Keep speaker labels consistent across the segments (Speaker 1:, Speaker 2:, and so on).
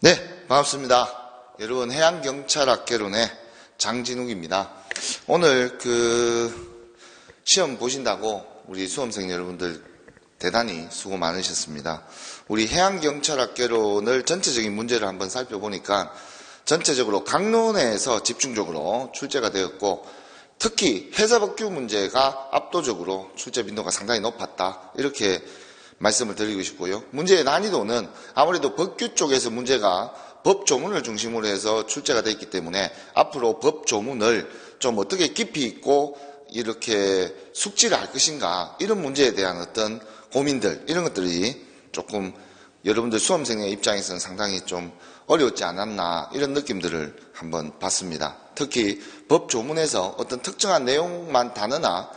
Speaker 1: 네, 반갑습니다. 여러분, 해양경찰학개론의 장진욱입니다. 오늘 시험 보신다고 우리 수험생 여러분들 대단히 수고 많으셨습니다. 우리 해양경찰학개론을 전체적인 문제를 한번 살펴보니까 전체적으로 강론에서 집중적으로 출제가 되었고, 특히 해사법규 문제가 압도적으로 출제 빈도가 상당히 높았다, 이렇게 말씀을 드리고 싶고요. 문제의 난이도는 아무래도 법규 쪽에서 문제가 법조문을 중심으로 해서 출제가 되어 있기 때문에 앞으로 법조문을 좀 어떻게 깊이 있고 이렇게 숙지를 할 것인가, 이런 문제에 대한 어떤 고민들, 이런 것들이 조금 여러분들 수험생의 입장에서는 상당히 좀 어려웠지 않았나, 이런 느낌들을 한번 봤습니다. 특히 법조문에서 어떤 특정한 내용만 단어나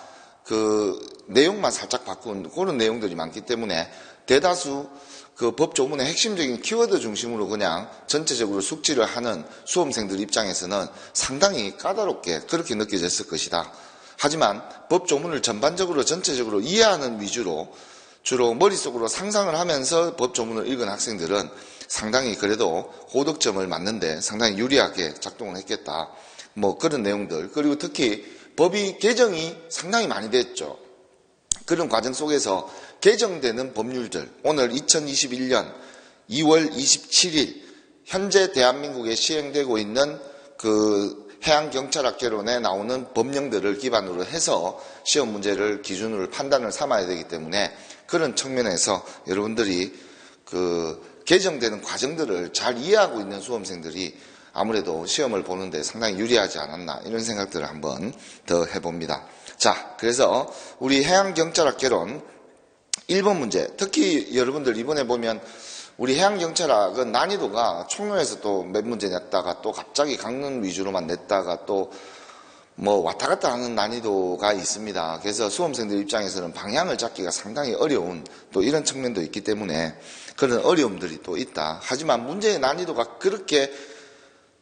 Speaker 1: 내용만 살짝 바꾼 그런 내용들이 많기 때문에 대다수 법조문의 핵심적인 키워드 중심으로 그냥 전체적으로 숙지를 하는 수험생들 입장에서는 상당히 까다롭게 그렇게 느껴졌을 것이다. 하지만 법조문을 전반적으로 전체적으로 이해하는 위주로 주로 머릿속으로 상상을 하면서 법조문을 읽은 학생들은 상당히 그래도 고득점을 맞는데 상당히 유리하게 작동을 했겠다, 그런 내용들. 그리고 특히 법이 개정이 상당히 많이 됐죠. 그런 과정 속에서 개정되는 법률들, 오늘 2021년 2월 27일 현재 대한민국에 시행되고 있는 해양경찰학개론에 나오는 법령들을 기반으로 해서 시험 문제를 기준으로 판단을 삼아야 되기 때문에 그런 측면에서 여러분들이 개정되는 과정들을 잘 이해하고 있는 수험생들이 아무래도 시험을 보는데 상당히 유리하지 않았나, 이런 생각들을 한번 더 해봅니다. 자, 그래서 우리 해양경찰학개론 1번 문제, 특히 여러분들 이번에 보면 우리 해양경찰학은 난이도가 총론에서 또 몇 문제 냈다가 또 갑자기 강론 위주로만 냈다가 또 왔다 갔다 하는 난이도가 있습니다. 그래서 수험생들 입장에서는 방향을 잡기가 상당히 어려운 또 이런 측면도 있기 때문에 그런 어려움들이 또 있다. 하지만 문제의 난이도가 그렇게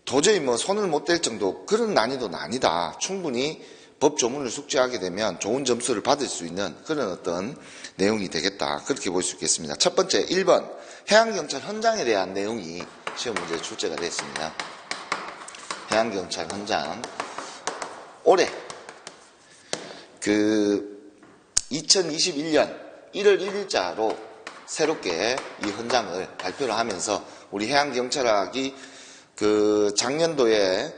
Speaker 1: 도저히 손을 못 댈 정도 그런 난이도는 아니다. 충분히 법조문을 숙지하게 되면 좋은 점수를 받을 수 있는 그런 어떤 내용이 되겠다, 그렇게 볼 수 있겠습니다. 첫 번째 1번 해양경찰 현장에 대한 내용이 시험 문제에 출제가 됐습니다. 해양경찰 현장, 올해 2021년 1월 1일자로 새롭게 이 현장을 발표를 하면서 우리 해양경찰학이 작년도에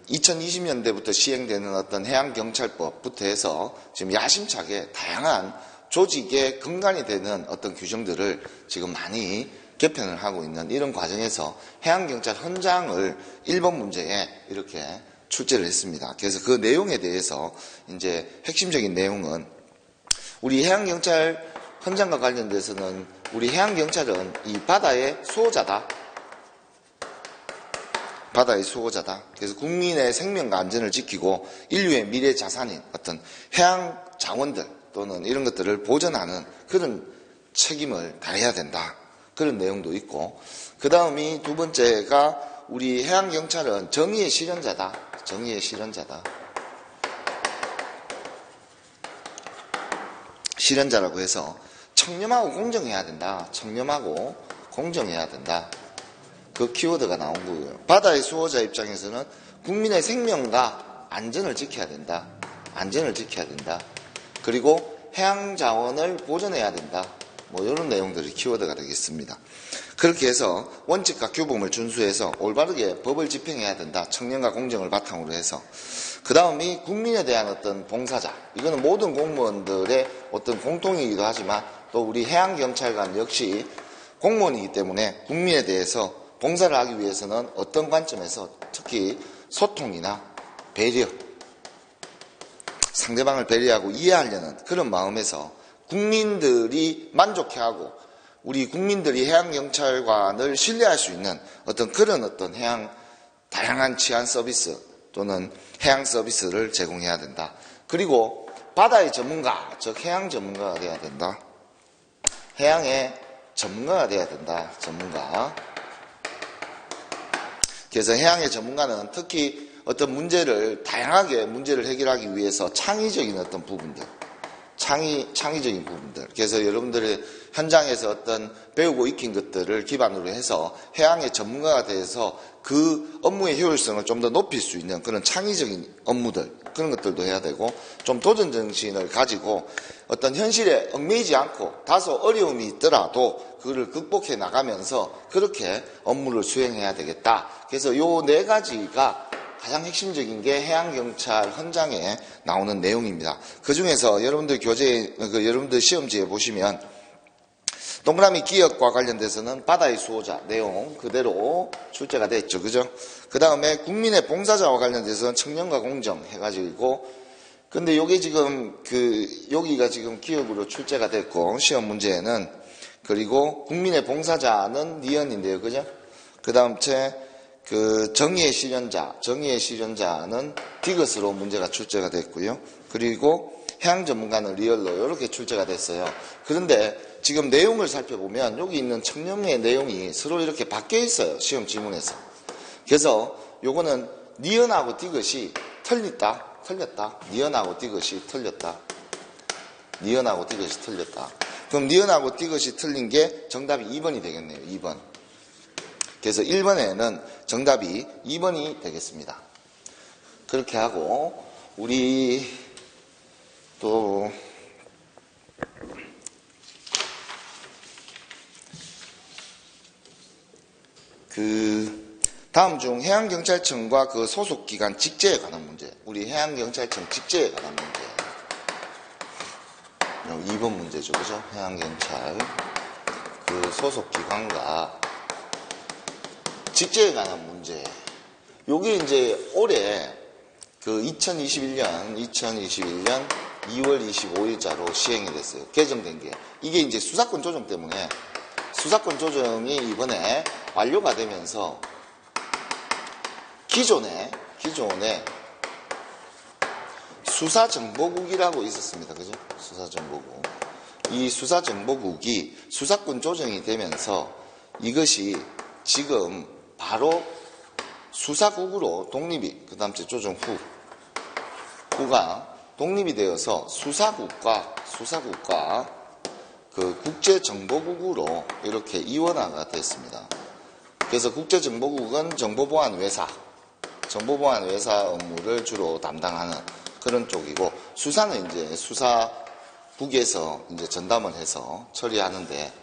Speaker 1: 2020년대부터 시행되는 어떤 해양경찰법부터 해서 지금 야심차게 다양한 조직의 근간이 되는 어떤 규정들을 지금 많이 개편을 하고 있는 이런 과정에서 해양경찰 현장을 1번 문제에 이렇게 출제를 했습니다. 그래서 그 내용에 대해서 이제 핵심적인 내용은 우리 해양경찰 현장과 관련돼서는 우리 해양경찰은 이 바다의 수호자다. 바다의 수호자다. 그래서 국민의 생명과 안전을 지키고 인류의 미래 자산인 어떤 해양 자원들 또는 이런 것들을 보존하는 그런 책임을 다해야 된다, 그런 내용도 있고, 그 다음이 두 번째가 우리 해양경찰은 정의의 실현자다. 정의의 실현자다. 실현자라고 해서 청렴하고 공정해야 된다. 청렴하고 공정해야 된다. 그 키워드가 나온 거고요. 바다의 수호자 입장에서는 국민의 생명과 안전을 지켜야 된다. 안전을 지켜야 된다. 그리고 해양 자원을 보존해야 된다. 이런 내용들이 키워드가 되겠습니다. 그렇게 해서 원칙과 규범을 준수해서 올바르게 법을 집행해야 된다. 청렴과 공정을 바탕으로 해서. 그 다음이 국민에 대한 어떤 봉사자. 이거는 모든 공무원들의 어떤 공통이기도 하지만 또 우리 해양경찰관 역시 공무원이기 때문에 국민에 대해서 봉사를 하기 위해서는 어떤 관점에서 특히 소통이나 배려, 상대방을 배려하고 이해하려는 그런 마음에서 국민들이 만족해하고 우리 국민들이 해양경찰관을 신뢰할 수 있는 그런 해양 다양한 치안 서비스 또는 해양 서비스를 제공해야 된다. 그리고 바다의 전문가, 즉 해양 전문가가 돼야 된다. 해양의 전문가가 돼야 된다. 전문가. 그래서 해양의 전문가는 특히 어떤 다양하게 문제를 해결하기 위해서 창의적인 어떤 부분들, 창의적인 부분들. 그래서 여러분들의 현장에서 어떤 배우고 익힌 것들을 기반으로 해서 해양의 전문가가 돼서 그 업무의 효율성을 좀 더 높일 수 있는 그런 창의적인 업무들, 그런 것들도 해야 되고, 좀 도전 정신을 가지고 어떤 현실에 얽매이지 않고 다소 어려움이 있더라도 그거를 극복해 나가면서 그렇게 업무를 수행해야 되겠다. 그래서 요 네 가지가 가장 핵심적인 게 해양경찰 헌장에 나오는 내용입니다. 그 중에서 여러분들 여러분들 시험지에 보시면 동그라미 기억과 관련돼서는 바다의 수호자 내용 그대로 출제가 됐죠. 그죠? 그 다음에 국민의 봉사자와 관련돼서는 청년과 공정 해가지고, 근데 요게 지금 여기가 지금 기억으로 출제가 됐고, 시험 문제에는, 그리고 국민의 봉사자는 니은인데요. 그죠? 그 다음 정의의 실현자는 디귿으로 문제가 출제가 됐고요. 그리고 해양 전문가는 리얼로 이렇게 출제가 됐어요. 그런데 지금 내용을 살펴보면 여기 있는 청렴의 내용이 서로 이렇게 바뀌어 있어요. 시험 지문에서. 그래서 요거는 니은하고 디귿이 틀렸다. 니은하고 디귿이 틀렸다. 그럼 니은하고 디귿이 틀린 게 정답이 2번이 되겠네요. 2번. 그래서 1번에는 정답이 2번이 되겠습니다. 그렇게 하고 우리 또 다음 중 해양경찰청과 그 소속기관 직제에 관한 문제. 우리 해양경찰청 직제에 관한 문제. 2번 문제죠. 그죠? 해양경찰 그 소속기관과 직제에 관한 문제. 요게 이제 올해 2021년 2월 25일자로 시행이 됐어요. 개정된 게. 이게 이제 수사권 조정 때문에 수사권 조정이 이번에 완료가 되면서 기존에 수사정보국이라고 있었습니다. 그죠? 수사정보국. 이 수사정보국이 수사권 조정이 되면서 이것이 지금 바로 수사국으로 독립이, 그 다음 주 조정 후가 독립이 되어서 수사국과 그 국제정보국으로 이렇게 이원화가 됐습니다. 그래서 국제정보국은 정보보안회사 업무를 주로 담당하는 그런 쪽이고, 수사는 이제 수사국에서 이제 전담을 해서 처리하는데,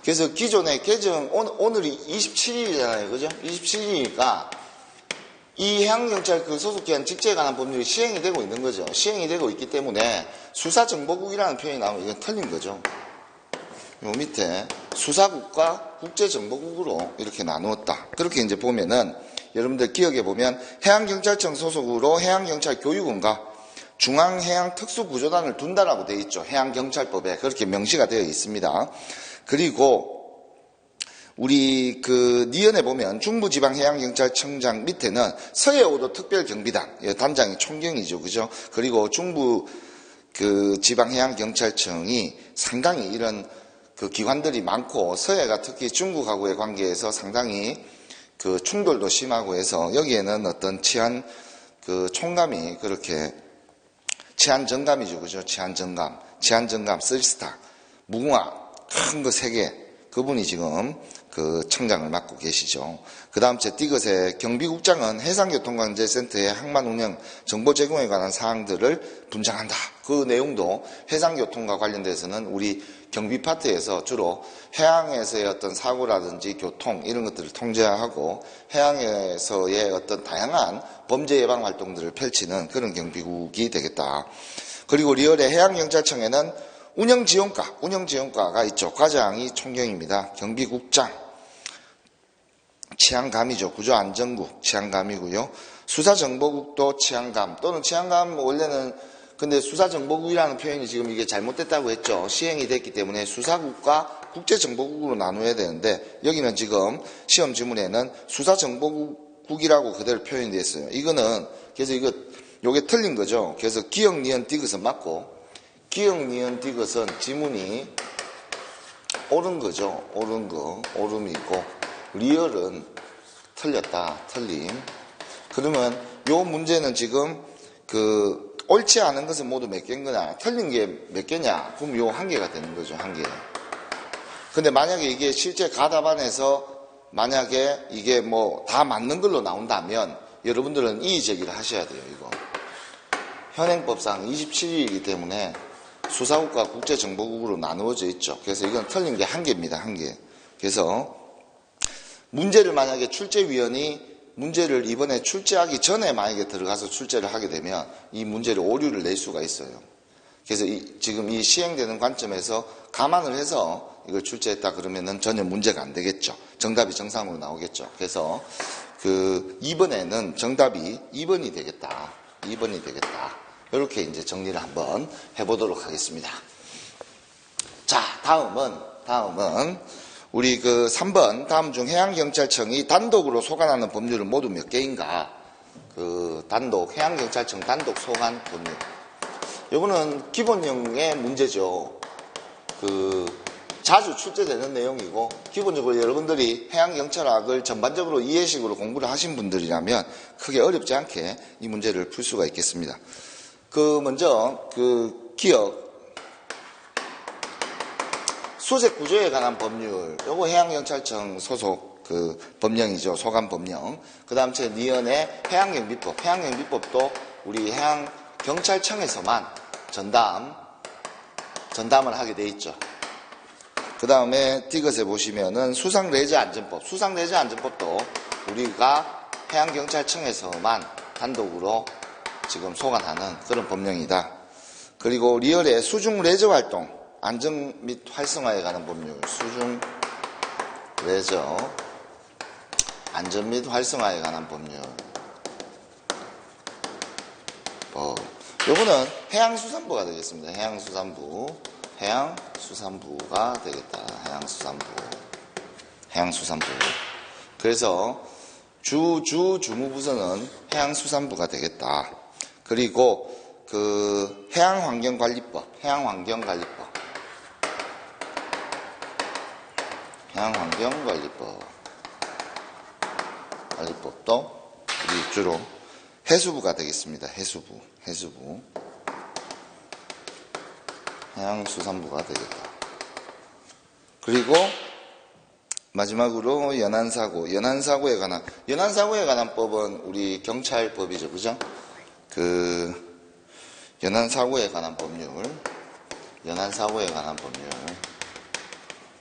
Speaker 1: 그래서 기존의 개정, 오늘이 27일이잖아요. 그죠? 27일이니까 이 해양경찰 그 소속기관 직제에 관한 법률이 시행이 되고 있는 거죠. 시행이 되고 있기 때문에 수사정보국이라는 표현이 나오면 이건 틀린 거죠. 요 밑에 수사국과 국제정보국으로 이렇게 나누었다. 그렇게 이제 보면은 여러분들 기억해 보면 해양경찰청 소속으로 해양경찰 교육원과 중앙해양특수구조단을 둔다라고 되어 있죠. 해양경찰법에 그렇게 명시가 되어 있습니다. 그리고 우리 니은에 보면 중부지방해양경찰청장 밑에는 서해오도 특별경비단 단장이 총경이죠. 그죠? 그리고 중부 지방해양경찰청이 상당히 이런 기관들이 많고, 서해가 특히 중국하고의 관계에서 상당히 충돌도 심하고 해서 여기에는 어떤 총감이 그렇게 치안정감이죠. 그죠? 치안정감 3스타 무궁화 큰 거 3개, 그분이 지금 청장을 맡고 계시죠. 그 다음 디귿의 경비국장은 해상교통관제센터의 항만 운영 정보 제공에 관한 사항들을 분장한다. 그 내용도 해상교통과 관련돼서는 우리 경비 파트에서 주로 해양에서의 어떤 사고라든지 교통 이런 것들을 통제하고 해양에서의 어떤 다양한 범죄 예방 활동들을 펼치는 그런 경비국이 되겠다. 그리고 리얼의 해양경찰청에는 운영지원과가 있죠. 과장이 총경입니다. 경비국장, 치안감이죠. 구조안전국, 치안감이고요. 수사정보국도 치안감, 또는 치안감 원래는 근데 수사정보국이라는 표현이 지금 이게 잘못됐다고 했죠. 시행이 됐기 때문에 수사국과 국제정보국으로 나눠야 되는데, 여기는 지금 시험 지문에는 수사정보국이라고 그대로 표현이 됐어요. 이거는, 그래서 요게 틀린 거죠. 그래서 기역, 니은, 디귿은 맞고, 기역, 니은, 디귿은 지문이 옳은 거죠. 옳음이고, 리얼은 틀렸다, 틀림. 그러면 요 문제는 지금 옳지 않은 것은 모두 몇 개인 거냐? 틀린 게 몇 개냐? 그럼 요 한 개가 되는 거죠, 한 개. 근데 만약에 이게 실제 가답안에서 만약에 이게 뭐 다 맞는 걸로 나온다면 여러분들은 이의 제기를 하셔야 돼요, 이거. 현행법상 27일이기 때문에 수사국과 국제정보국으로 나누어져 있죠. 그래서 이건 틀린 게 한 개입니다, 한 개. 그래서 문제를 만약에 출제위원이 문제를 이번에 출제하기 전에 만약에 들어가서 출제를 하게 되면 이 문제를 오류를 낼 수가 있어요. 그래서 지금 이 시행되는 관점에서 감안을 해서 이걸 출제했다 그러면은 전혀 문제가 안 되겠죠. 정답이 정상으로 나오겠죠. 그래서 이번에는 정답이 2번이 되겠다. 2번이 되겠다. 이렇게 이제 정리를 한번 해보도록 하겠습니다. 자, 다음은 우리 3번 다음 중 해양경찰청이 단독으로 소관하는 법률은 모두 몇 개인가? 해양경찰청 단독 소관 법률. 이거는 기본형의 문제죠. 자주 출제되는 내용이고, 기본적으로 여러분들이 해양경찰학을 전반적으로 이해식으로 공부를 하신 분들이라면 크게 어렵지 않게 이 문제를 풀 수가 있겠습니다. 먼저, 기억. 수색 구조에 관한 법률, 요거 해양경찰청 소속 법령이죠. 소관 법령. 그 다음 제 니은의 해양경비법. 해양경비법도 우리 해양경찰청에서만 전담을 하게 돼 있죠. 그 다음에 디귿에 보시면은 수상레저안전법. 수상레저안전법도 우리가 해양경찰청에서만 단독으로 지금 소관하는 그런 법령이다. 그리고 리얼의 수중레저활동. 안전 및 활성화에 관한 법률, 수중 레저 안전 및 활성화에 관한 법률. 요거는 해양수산부가 되겠습니다. 해양수산부가 되겠다. 해양수산부. 그래서 주무부서는 해양수산부가 되겠다. 그리고 해양환경관리법도 우리 주로 해수부가 되겠습니다. 해수부. 해양수산부가 되겠다. 그리고 마지막으로 연안사고에 관한 법은 우리 경찰법이죠. 그죠? 연안사고에 관한 법률,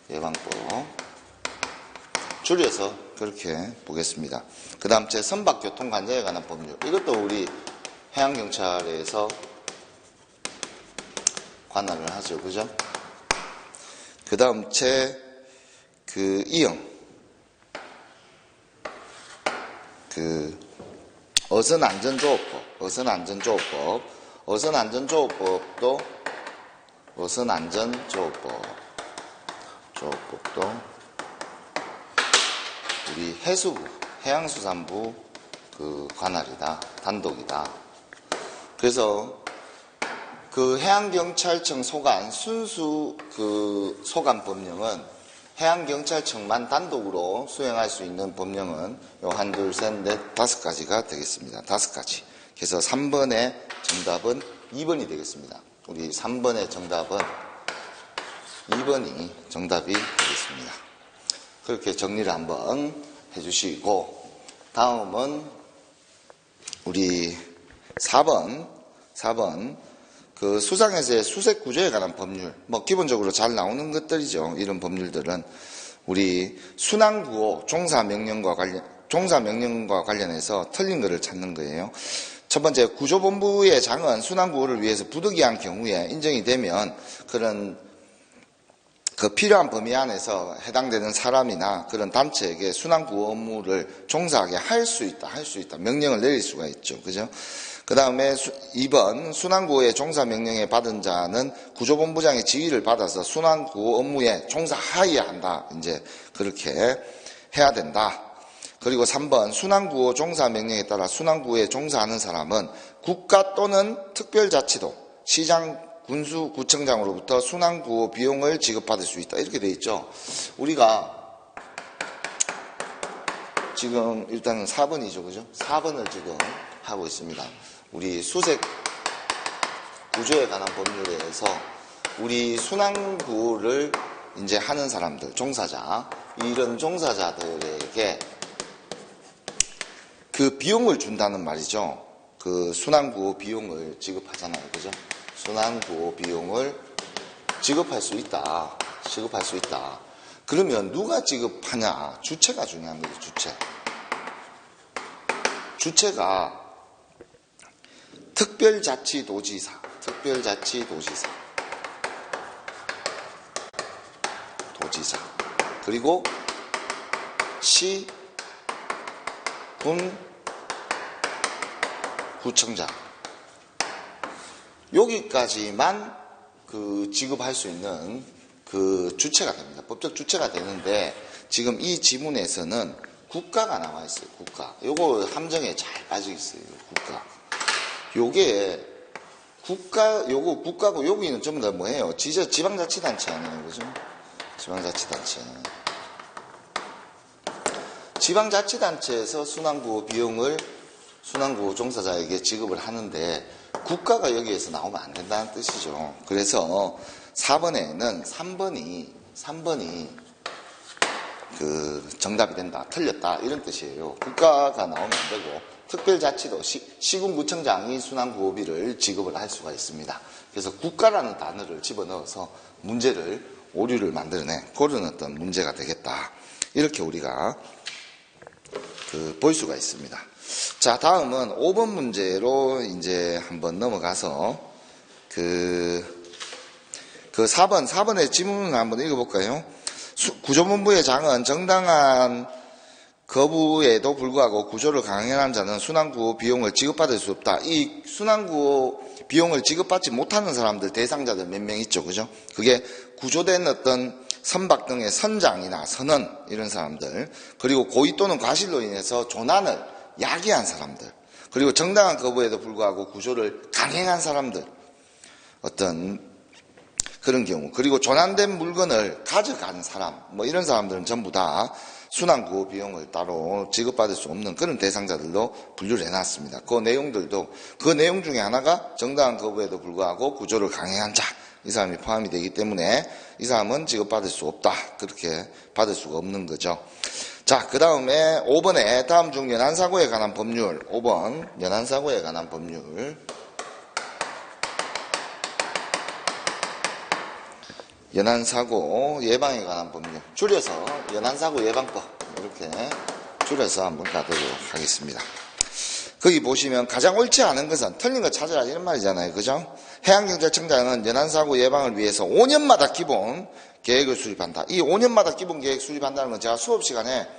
Speaker 1: 예방법. 줄여서 그렇게 보겠습니다. 그 다음 제 선박교통관제에 관한 법률. 이것도 우리 해양경찰에서 관할을 하죠. 그죠? 그 다음 제 이형. 어선안전조업법도 우리 해수부, 해양수산부 관할이다, 단독이다. 그래서 해양경찰청 소관 순수 소관 법령은 해양경찰청만 단독으로 수행할 수 있는 법령은 요 1, 2, 3, 4, 5가지가 되겠습니다. 5가지. 그래서 3번의 정답은 2번이 되겠습니다. 우리 3번의 정답은 2번이 정답이 되겠습니다. 그렇게 정리를 한번 해주시고, 다음은 우리 4번 수상에서의 수색 구조에 관한 법률, 기본적으로 잘 나오는 것들이죠. 이런 법률들은 우리 순항구호 종사명령과 관련해서 틀린 것을 찾는 거예요. 첫 번째, 구조본부의 장은 순항구호를 위해서 부득이한 경우에 인정이 되면 그런 필요한 범위 안에서 해당되는 사람이나 그런 단체에게 순항구호 업무를 종사하게 할 수 있다. 명령을 내릴 수가 있죠. 그죠? 그 다음에 2번, 순항구호의 종사명령에 받은 자는 구조본부장의 지휘를 받아서 순항구호 업무에 종사하여야 한다. 이제 그렇게 해야 된다. 그리고 3번, 순항구호 종사명령에 따라 순항구호에 종사하는 사람은 국가 또는 특별자치도, 시장, 군수, 구청장으로부터 순항구호 비용을 지급받을 수 있다. 이렇게 돼 있죠. 우리가 지금 일단은 4번이죠. 그죠? 4번을 지금 하고 있습니다. 우리 수색 구조에 관한 법률에 의해서 우리 순환구를 이제 하는 사람들, 종사자, 이런 종사자들에게 그 비용을 준다는 말이죠. 그 순환구호 비용을 지급하잖아요. 그죠? 순환구호 비용을 지급할 수 있다. 지급할 수 있다. 그러면 누가 지급하냐? 주체가 중요한 거죠. 주체. 주체가 특별자치도지사, 특별자치도지사, 도지사, 그리고 시, 군, 구청장. 여기까지만 그 지급할 수 있는 그 주체가 됩니다. 법적 주체가 되는데 지금 이 지문에서는 국가가 나와 있어요. 국가. 요거 함정에 잘 빠져 있어요. 국가. 요게 요거 국가고 여기는 전부 다 뭐예요? 지방자치단체 아니에요. 그죠? 지방자치단체. 지방자치단체에서 순환구호 비용을 순환구호 종사자에게 지급을 하는데 국가가 여기에서 나오면 안 된다는 뜻이죠. 그래서 4번에는 3번이 그 정답이 된다, 틀렸다 이런 뜻이에요. 국가가 나오면 안 되고 특별자치도 시군구청장이 순환구호비를 지급을 할 수가 있습니다. 그래서 국가라는 단어를 집어넣어서 문제를 오류를 만들어내 그런 어떤 문제가 되겠다. 이렇게 우리가 볼 수가 있습니다. 자, 다음은 5번 문제로 이제 한번 넘어가서 그 4번의 지문을 한번 읽어볼까요? 구조본부의 장은 정당한 거부에도 불구하고 구조를 강행하는 자는 순환구호 비용을 지급받을 수 없다. 이 순환구호 비용을 지급받지 못하는 사람들, 대상자들 몇 명 있죠. 그죠? 그게 구조된 어떤 선박 등의 선장이나 선원 이런 사람들, 그리고 고의 또는 과실로 인해서 조난을 야기한 사람들, 그리고 정당한 거부에도 불구하고 구조를 강행한 사람들, 어떤 그런 경우, 그리고 조난된 물건을 가져간 사람, 뭐 이런 사람들은 전부 다 순환구호 비용을 따로 지급받을 수 없는 그런 대상자들로 분류를 해놨습니다. 그 내용들도, 그 내용 중에 하나가 정당한 거부에도 불구하고 구조를 강행한 자, 이 사람이 포함이 되기 때문에 이 사람은 지급받을 수 없다. 그렇게 받을 수가 없는 거죠. 자, 그 다음에 5번에 다음 중 연안사고에 관한 법률, 5번 연안사고에 관한 법률. 연안사고 예방에 관한 법률, 줄여서 연안사고 예방법 이렇게 줄여서 한번 가도록 하겠습니다. 거기 보시면 가장 옳지 않은 것은 틀린 거 찾으라 이런 말이잖아요. 그죠? 해양경찰청장은 연안사고 예방을 위해서 5년마다 기본 계획을 수립한다. 이 5년마다 기본 계획 수립한다는 건 제가 수업 시간에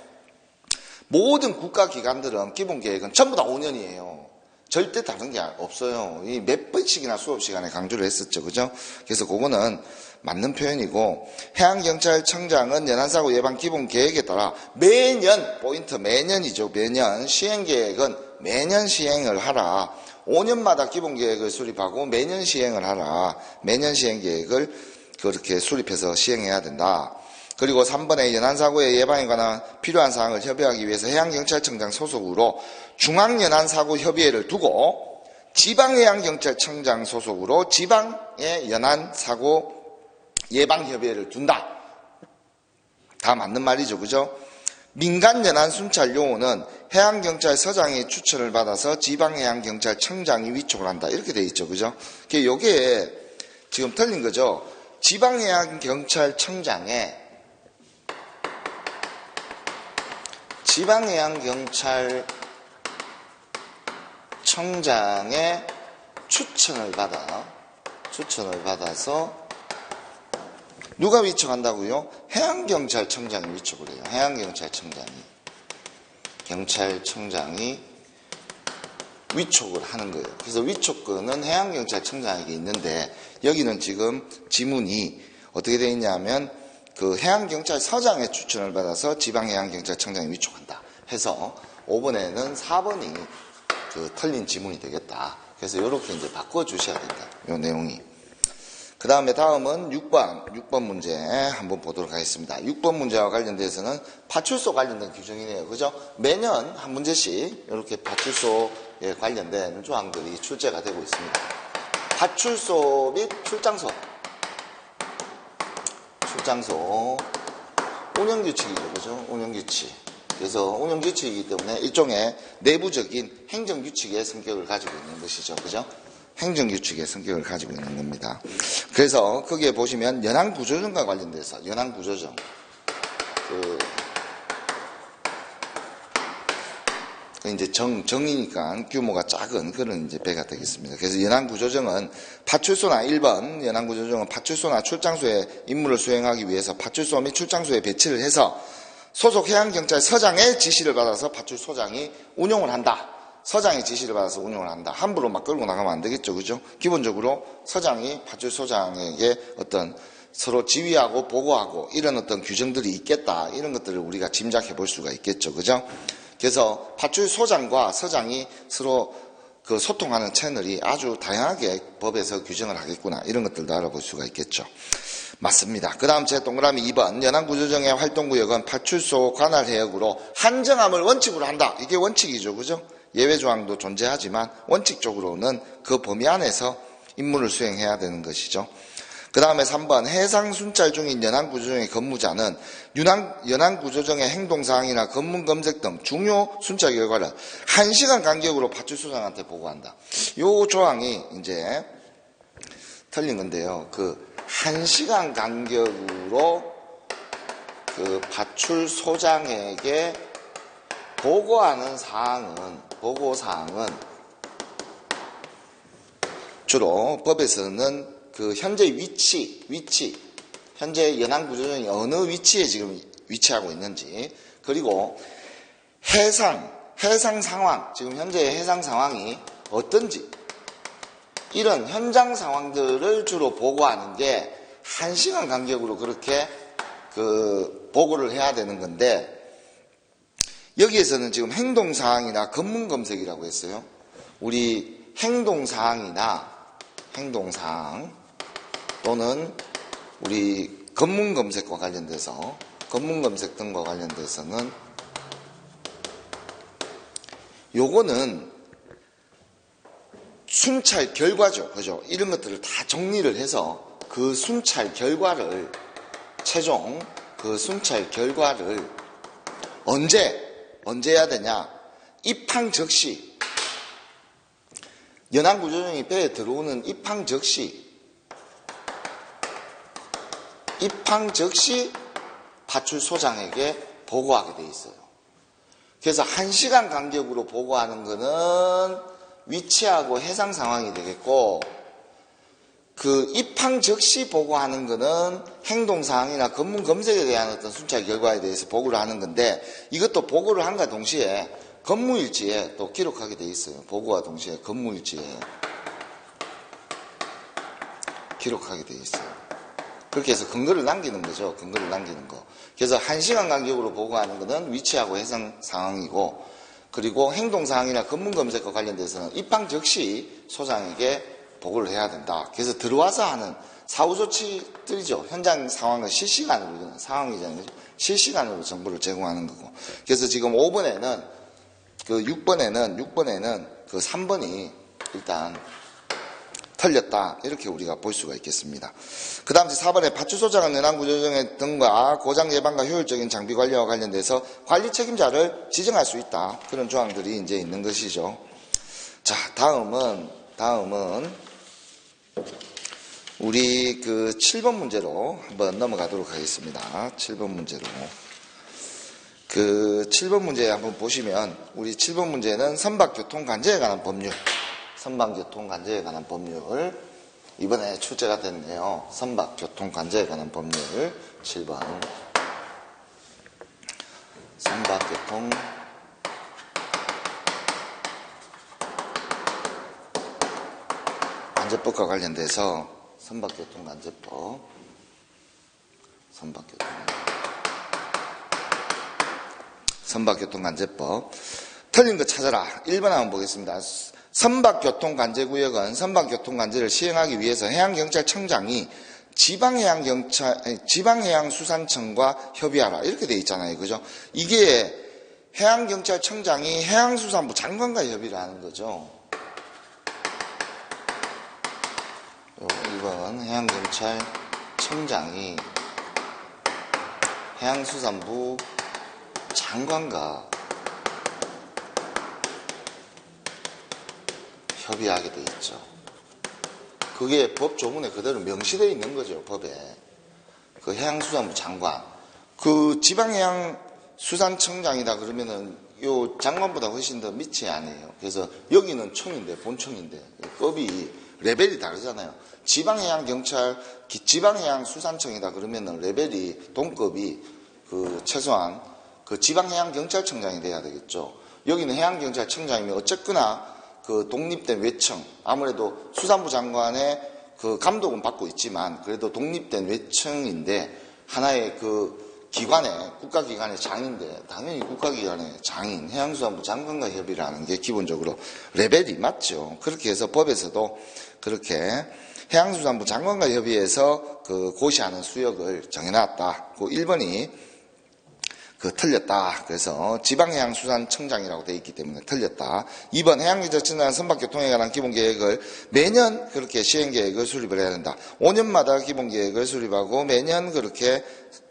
Speaker 1: 모든 국가기관들은 기본 계획은 전부 다 5년이에요. 절대 다른 게 없어요. 이 몇 번씩이나 수업 시간에 강조를 했었죠. 그죠? 그래서 그거는 맞는 표현이고, 해양경찰청장은 연안사고 예방 기본 계획에 따라 매년, 포인트 매년이죠. 매년 시행계획은 매년 시행을 하라. 5년마다 기본 계획을 수립하고 매년 시행을 하라. 매년 시행계획을 그렇게 수립해서 시행해야 된다. 그리고 3번에 연안사고의 예방에 관한 필요한 사항을 협의하기 위해서 해양경찰청장 소속으로 중앙연안사고협의회를 두고 지방해양경찰청장 소속으로 지방의 연안사고 예방협의회를 둔다. 다 맞는 말이죠. 그죠? 민간연안순찰요원은 해양경찰서장의 추천을 받아서 지방해양경찰청장이 위촉을 한다. 이렇게 돼 있죠. 그죠? 요게 지금 틀린 거죠. 지방해양경찰청장의 추천을 받아서 누가 위촉한다고요? 해양경찰청장이 위촉을 해요. 경찰청장이 위촉을 하는 거예요. 그래서 위촉권은 해양경찰청장에게 있는데 여기는 지금 지문이 어떻게 되어 있냐면 그 해양경찰서장의 추천을 받아서 지방해양경찰청장이 위촉한다 해서 5번에는 4번이 그 틀린 지문이 되겠다. 그래서 이렇게 이제 바꿔주셔야 된다. 이 내용이. 그 다음에 다음은 6번 문제 한번 보도록 하겠습니다. 6번 문제와 관련돼서는 파출소 관련된 규정이네요. 그죠? 매년 한 문제씩 이렇게 파출소에 관련된 조항들이 출제가 되고 있습니다. 파출소 및 출장소. 운영규칙이죠. 그죠? 운영규칙. 그래서 운영규칙이기 때문에 일종의 내부적인 행정규칙의 성격을 가지고 있는 것이죠. 그죠? 행정규칙의 성격을 가지고 있는 겁니다. 그래서 거기에 보시면 연안구조정과 관련돼서, 연안구조정. 이제 정이니까 규모가 작은 그런 이제 배가 되겠습니다. 그래서 연안구조정은 파출소나 1번 연안구조정은 파출소나 출장소에 임무를 수행하기 위해서 파출소 및 출장소에 배치를 해서 소속 해양경찰서장의 지시를 받아서 파출소장이 운용을 한다. 서장의 지시를 받아서 운용을 한다. 함부로 막 끌고 나가면 안 되겠죠. 그죠? 기본적으로 서장이 파출소장에게 어떤 서로 지휘하고 보고하고 이런 어떤 규정들이 있겠다. 이런 것들을 우리가 짐작해 볼 수가 있겠죠. 그죠? 그래서 파출소장과 서장이 서로 그 소통하는 채널이 아주 다양하게 법에서 규정을 하겠구나. 이런 것들도 알아볼 수가 있겠죠. 맞습니다. 그 다음 제 동그라미 2번 연안구조정의 활동구역은 파출소 관할해역으로 한정함을 원칙으로 한다. 이게 원칙이죠. 그죠? 예외조항도 존재하지만 원칙적으로는 그 범위 안에서 임무를 수행해야 되는 것이죠. 그 다음에 3번 해상순찰 중인 연안구조정의 근무자는 연안구조정의 행동사항이나 검문검색 등 중요 순찰 결과를 1시간 간격으로 파출소장한테 보고한다. 요 조항이 이제 틀린 건데요. 1시간 간격으로 그 파출소장에게 보고하는 보고사항은 주로 법에서는 그 현재 위치, 현재 연안구조정이 어느 위치에 지금 위치하고 있는지, 그리고 해상 상황, 지금 현재 해상 상황이 어떤지, 이런 현장 상황들을 주로 보고하는 게 1시간 간격으로 그렇게 보고를 해야 되는 건데, 여기에서는 지금 행동사항이나 검문검색이라고 했어요. 우리 행동사항 또는 우리 검문검색과 관련돼서, 검문검색 등과 관련돼서는 요거는 순찰 결과죠. 그죠? 이런 것들을 다 정리를 해서 그 순찰 결과를, 최종 그 순찰 결과를 언제 해야 되냐? 입항 즉시, 연안구조정이 배에 들어오는 입항 즉시 파출소장에게 보고하게 돼 있어요. 그래서 1시간 간격으로 보고하는 거는 위치하고 해상 상황이 되겠고, 그 입항 즉시 보고하는 거는 행동사항이나 검문 검색에 대한 어떤 순찰 결과에 대해서 보고를 하는 건데, 이것도 보고를 한과 동시에 근무일지에 또 기록하게 돼 있어요. 보고와 동시에 근무일지에 기록하게 돼 있어요. 그렇게 해서 근거를 남기는 거죠. 근거를 남기는 거. 그래서 1시간 간격으로 보고하는 거는 위치하고 해상 상황이고, 그리고 행동사항이나 검문검색과 관련돼서는 입항 즉시 소장에게 보고를 해야 된다. 그래서 들어와서 하는 사후조치들이죠. 현장 상황을 실시간으로, 상황이잖아요. 실시간으로 정보를 제공하는 거고. 그래서 지금 5번에는, 6번에는 그 3번이 일단 틀렸다. 이렇게 우리가 볼 수가 있겠습니다. 그 다음 4번에 파출소장은 연안구조정 등과 고장 예방과 효율적인 장비 관리와 관련돼서 관리 책임자를 지정할 수 있다. 그런 조항들이 이제 있는 것이죠. 자, 다음은 우리 7번 문제로 한번 넘어가도록 하겠습니다. 7번 문제로. 7번 문제 한번 보시면, 우리 7번 문제는 선박교통관제에 관한 법률, 선박교통관제에 관한 법률, 이번에 출제가 됐네요. 선박교통관제에 관한 법률 7번. 선박교통관제법과 관련돼서 선박교통관제법. 선박교통관제법. 틀린 거 찾아라. 1번 한번 보겠습니다. 선박교통관제구역은 선박교통관제를 시행하기 위해서 해양경찰청장이 지방해양수산청과 협의하라. 이렇게 돼 있잖아요. 그죠? 이게 해양경찰청장이 해양수산부 장관과 협의를 하는 거죠. 1번 해양경찰청장이 해양수산부 장관과 협의하게 돼 있죠. 그게 법 조문에 그대로 명시되어 있는 거죠, 법에. 그 해양수산부 장관. 그 지방해양수산청장이다 그러면은 요 장관보다 훨씬 더 밑이 아니에요. 그래서 여기는 청인데, 본청인데, 급이, 레벨이 다르잖아요. 지방해양경찰, 지방해양수산청이다 그러면은 레벨이, 동급이 그 최소한 그 지방해양경찰청장이 돼야 되겠죠. 여기는 해양경찰청장이면 어쨌거나 그 독립된 외청, 아무래도 수산부 장관의 그 감독은 받고 있지만 그래도 독립된 외청인데 하나의 그 기관의, 국가기관의 장인데 당연히 국가기관의 장인, 해양수산부 장관과 협의를 하는 게 기본적으로 레벨이 맞죠. 그렇게 해서 법에서도 그렇게 해양수산부 장관과 협의해서 그 고시하는 수역을 정해놨다. 그 1번이 틀렸다. 그래서 지방해양수산청장이라고 되어 있기 때문에 틀렸다. 2번 해양기적청장 선박교통에 관한 기본계획을 매년 그렇게 시행계획을 수립을 해야 된다. 5년마다 기본계획을 수립하고 매년 그렇게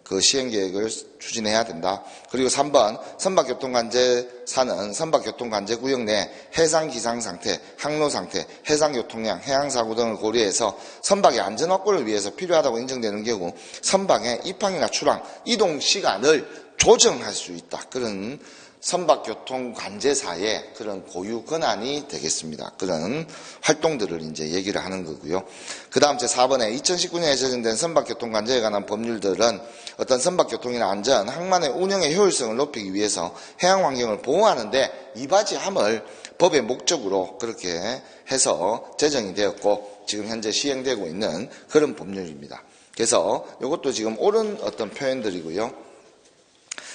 Speaker 1: 그 시행계획을 추진해야 된다. 그리고 3번 선박교통관제사는 선박교통관제구역 내 해상기상상태, 항로상태, 해상교통량, 해양사고 등을 고려해서 선박의 안전확보를 위해서 필요하다고 인정되는 경우 선박의 입항이나 출항, 이동시간을 조정할 수 있다. 그런 선박교통관제사의 그런 고유 권한이 되겠습니다. 그런 활동들을 이제 얘기를 하는 거고요. 그 다음 제 4번에 2019년에 제정된 선박교통관제에 관한 법률들은 어떤 선박교통이나 안전, 항만의 운영의 효율성을 높이기 위해서 해양환경을 보호하는데 이바지함을 법의 목적으로 그렇게 해서 제정이 되었고 지금 현재 시행되고 있는 그런 법률입니다. 그래서 이것도 지금 옳은 어떤 표현들이고요.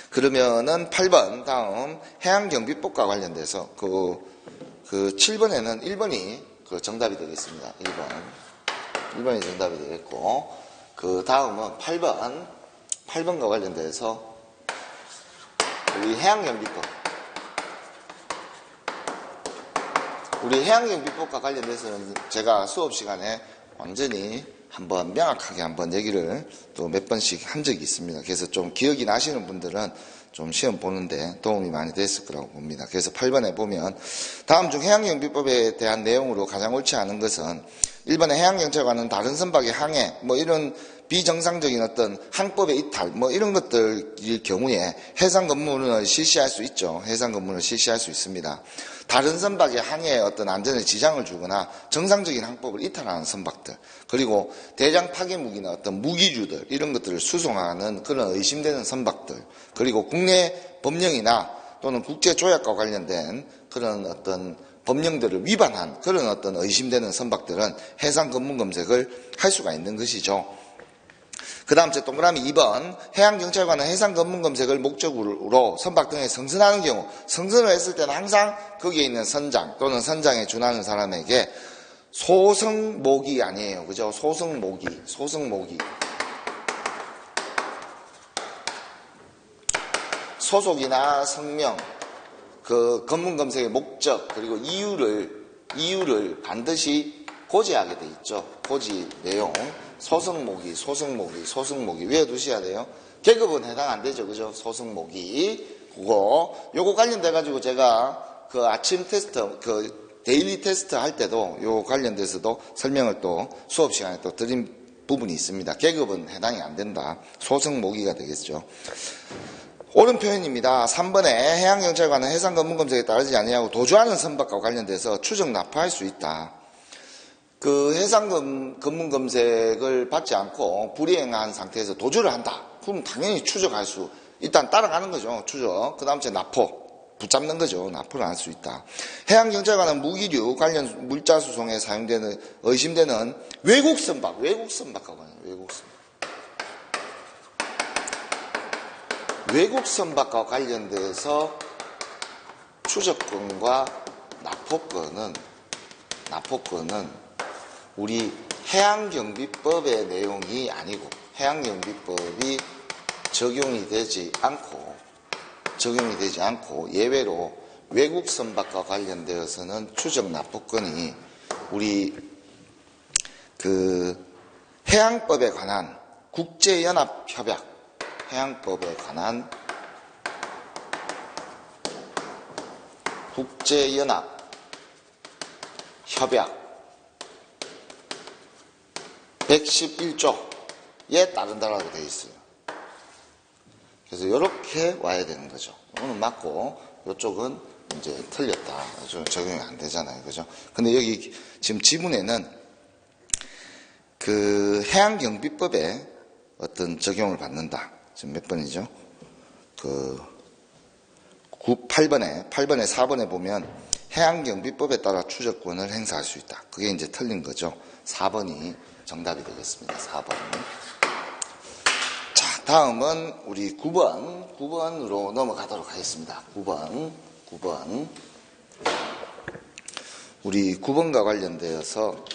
Speaker 1: 그러면은 8번 다음 해양경비법과 관련돼서 그 7번에는 1번이 그 정답이 되겠습니다. 1번이 정답이 되겠고 그 다음은 8번과 관련돼서 우리 해양경비법과 관련돼서는 제가 수업 시간에 완전히 한번 명확하게 한번 얘기를 또 몇 번씩 한 적이 있습니다. 그래서 좀 기억이 나시는 분들은 좀 시험 보는데 도움이 많이 됐을 거라고 봅니다. 그래서 8번에 보면 다음 중 해양경비법에 대한 내용으로 가장 옳지 않은 것은 1번에 해양경찰관은 다른 선박의 항해 이런 비정상적인 어떤 항법의 이탈 이런 것들일 경우에 해상 근무를 실시할 수 있죠. 해상 근무를 실시할 수 있습니다. 다른 선박의 항해에 어떤 안전에 지장을 주거나 정상적인 항법을 이탈하는 선박들, 그리고 대량 파괴 무기나 어떤 무기류들 이런 것들을 수송하는 그런 의심되는 선박들, 그리고 국내 법령이나 또는 국제 조약과 관련된 그런 어떤 법령들을 위반한 그런 어떤 의심되는 선박들은 해상 검문 검색을 할 수가 있는 것이죠. 그 다음 제 동그라미 2번 해양경찰관은 해상 검문 검색을 목적으로 선박 등에 성선하는 경우 성선을 했을 때는 항상 거기에 있는 선장 또는 선장에 준하는 사람에게 소승모기 아니에요. 그죠? 소승모기. 소속이나 성명, 그 검문 검색의 목적 그리고 이유를 반드시 고지하게 돼 있죠. 고지 내용. 소승모기 외워두셔야 돼요. 계급은 해당 안 되죠. 그죠? 소승모기. 요거 관련돼가지고 제가 그 아침 테스트, 그 데일리 테스트 할 때도 요 관련돼서도 설명을 또 수업 시간에 또 드린 부분이 있습니다. 계급은 해당이 안 된다. 소승모기가 되겠죠. 옳은 표현입니다. 3번에 해양경찰관은 해상 검문 검색에 따르지 아니하고 도주하는 선박과 관련돼서 추적 납부할 수 있다. 그 해상 검문 검색을 받지 않고 불이행한 상태에서 도주를 한다. 그럼 당연히 추적할 수, 일단 따라가는 거죠. 추적. 그 다음 제 납포. 붙잡는 거죠. 납포를 할 수 있다. 해양경찰관은 무기류 관련 물자 수송에 사용되는, 의심되는 외국 선박과 외국 선박과 관련돼서 추적권과 납포권은 우리 해양경비법의 내용이 아니고 해양경비법이 적용이 되지 않고 예외로 외국 선박과 관련되어서는 추적 납부권이 우리 그 그 해양법에 관한 국제연합협약, 해양법에 관한 국제연합협약 111조에 따른다라고 되어 있어요. 그래서 이렇게 와야 되는 거죠. 이거는 맞고 이쪽은 이제 틀렸다. 적용이 안 되잖아요. 그죠? 근데 여기 지금 지문에는 그 해양경비법에 어떤 적용을 받는다. 지금 몇 번이죠? 8번에 4번에 보면 해양경비법에 따라 추적권을 행사할 수 있다. 그게 이제 틀린 거죠. 4번이 정답이 되겠습니다. 4번. 자, 다음은 우리 9번으로 넘어가도록 하겠습니다. 9번. 우리 9번과 관련되어서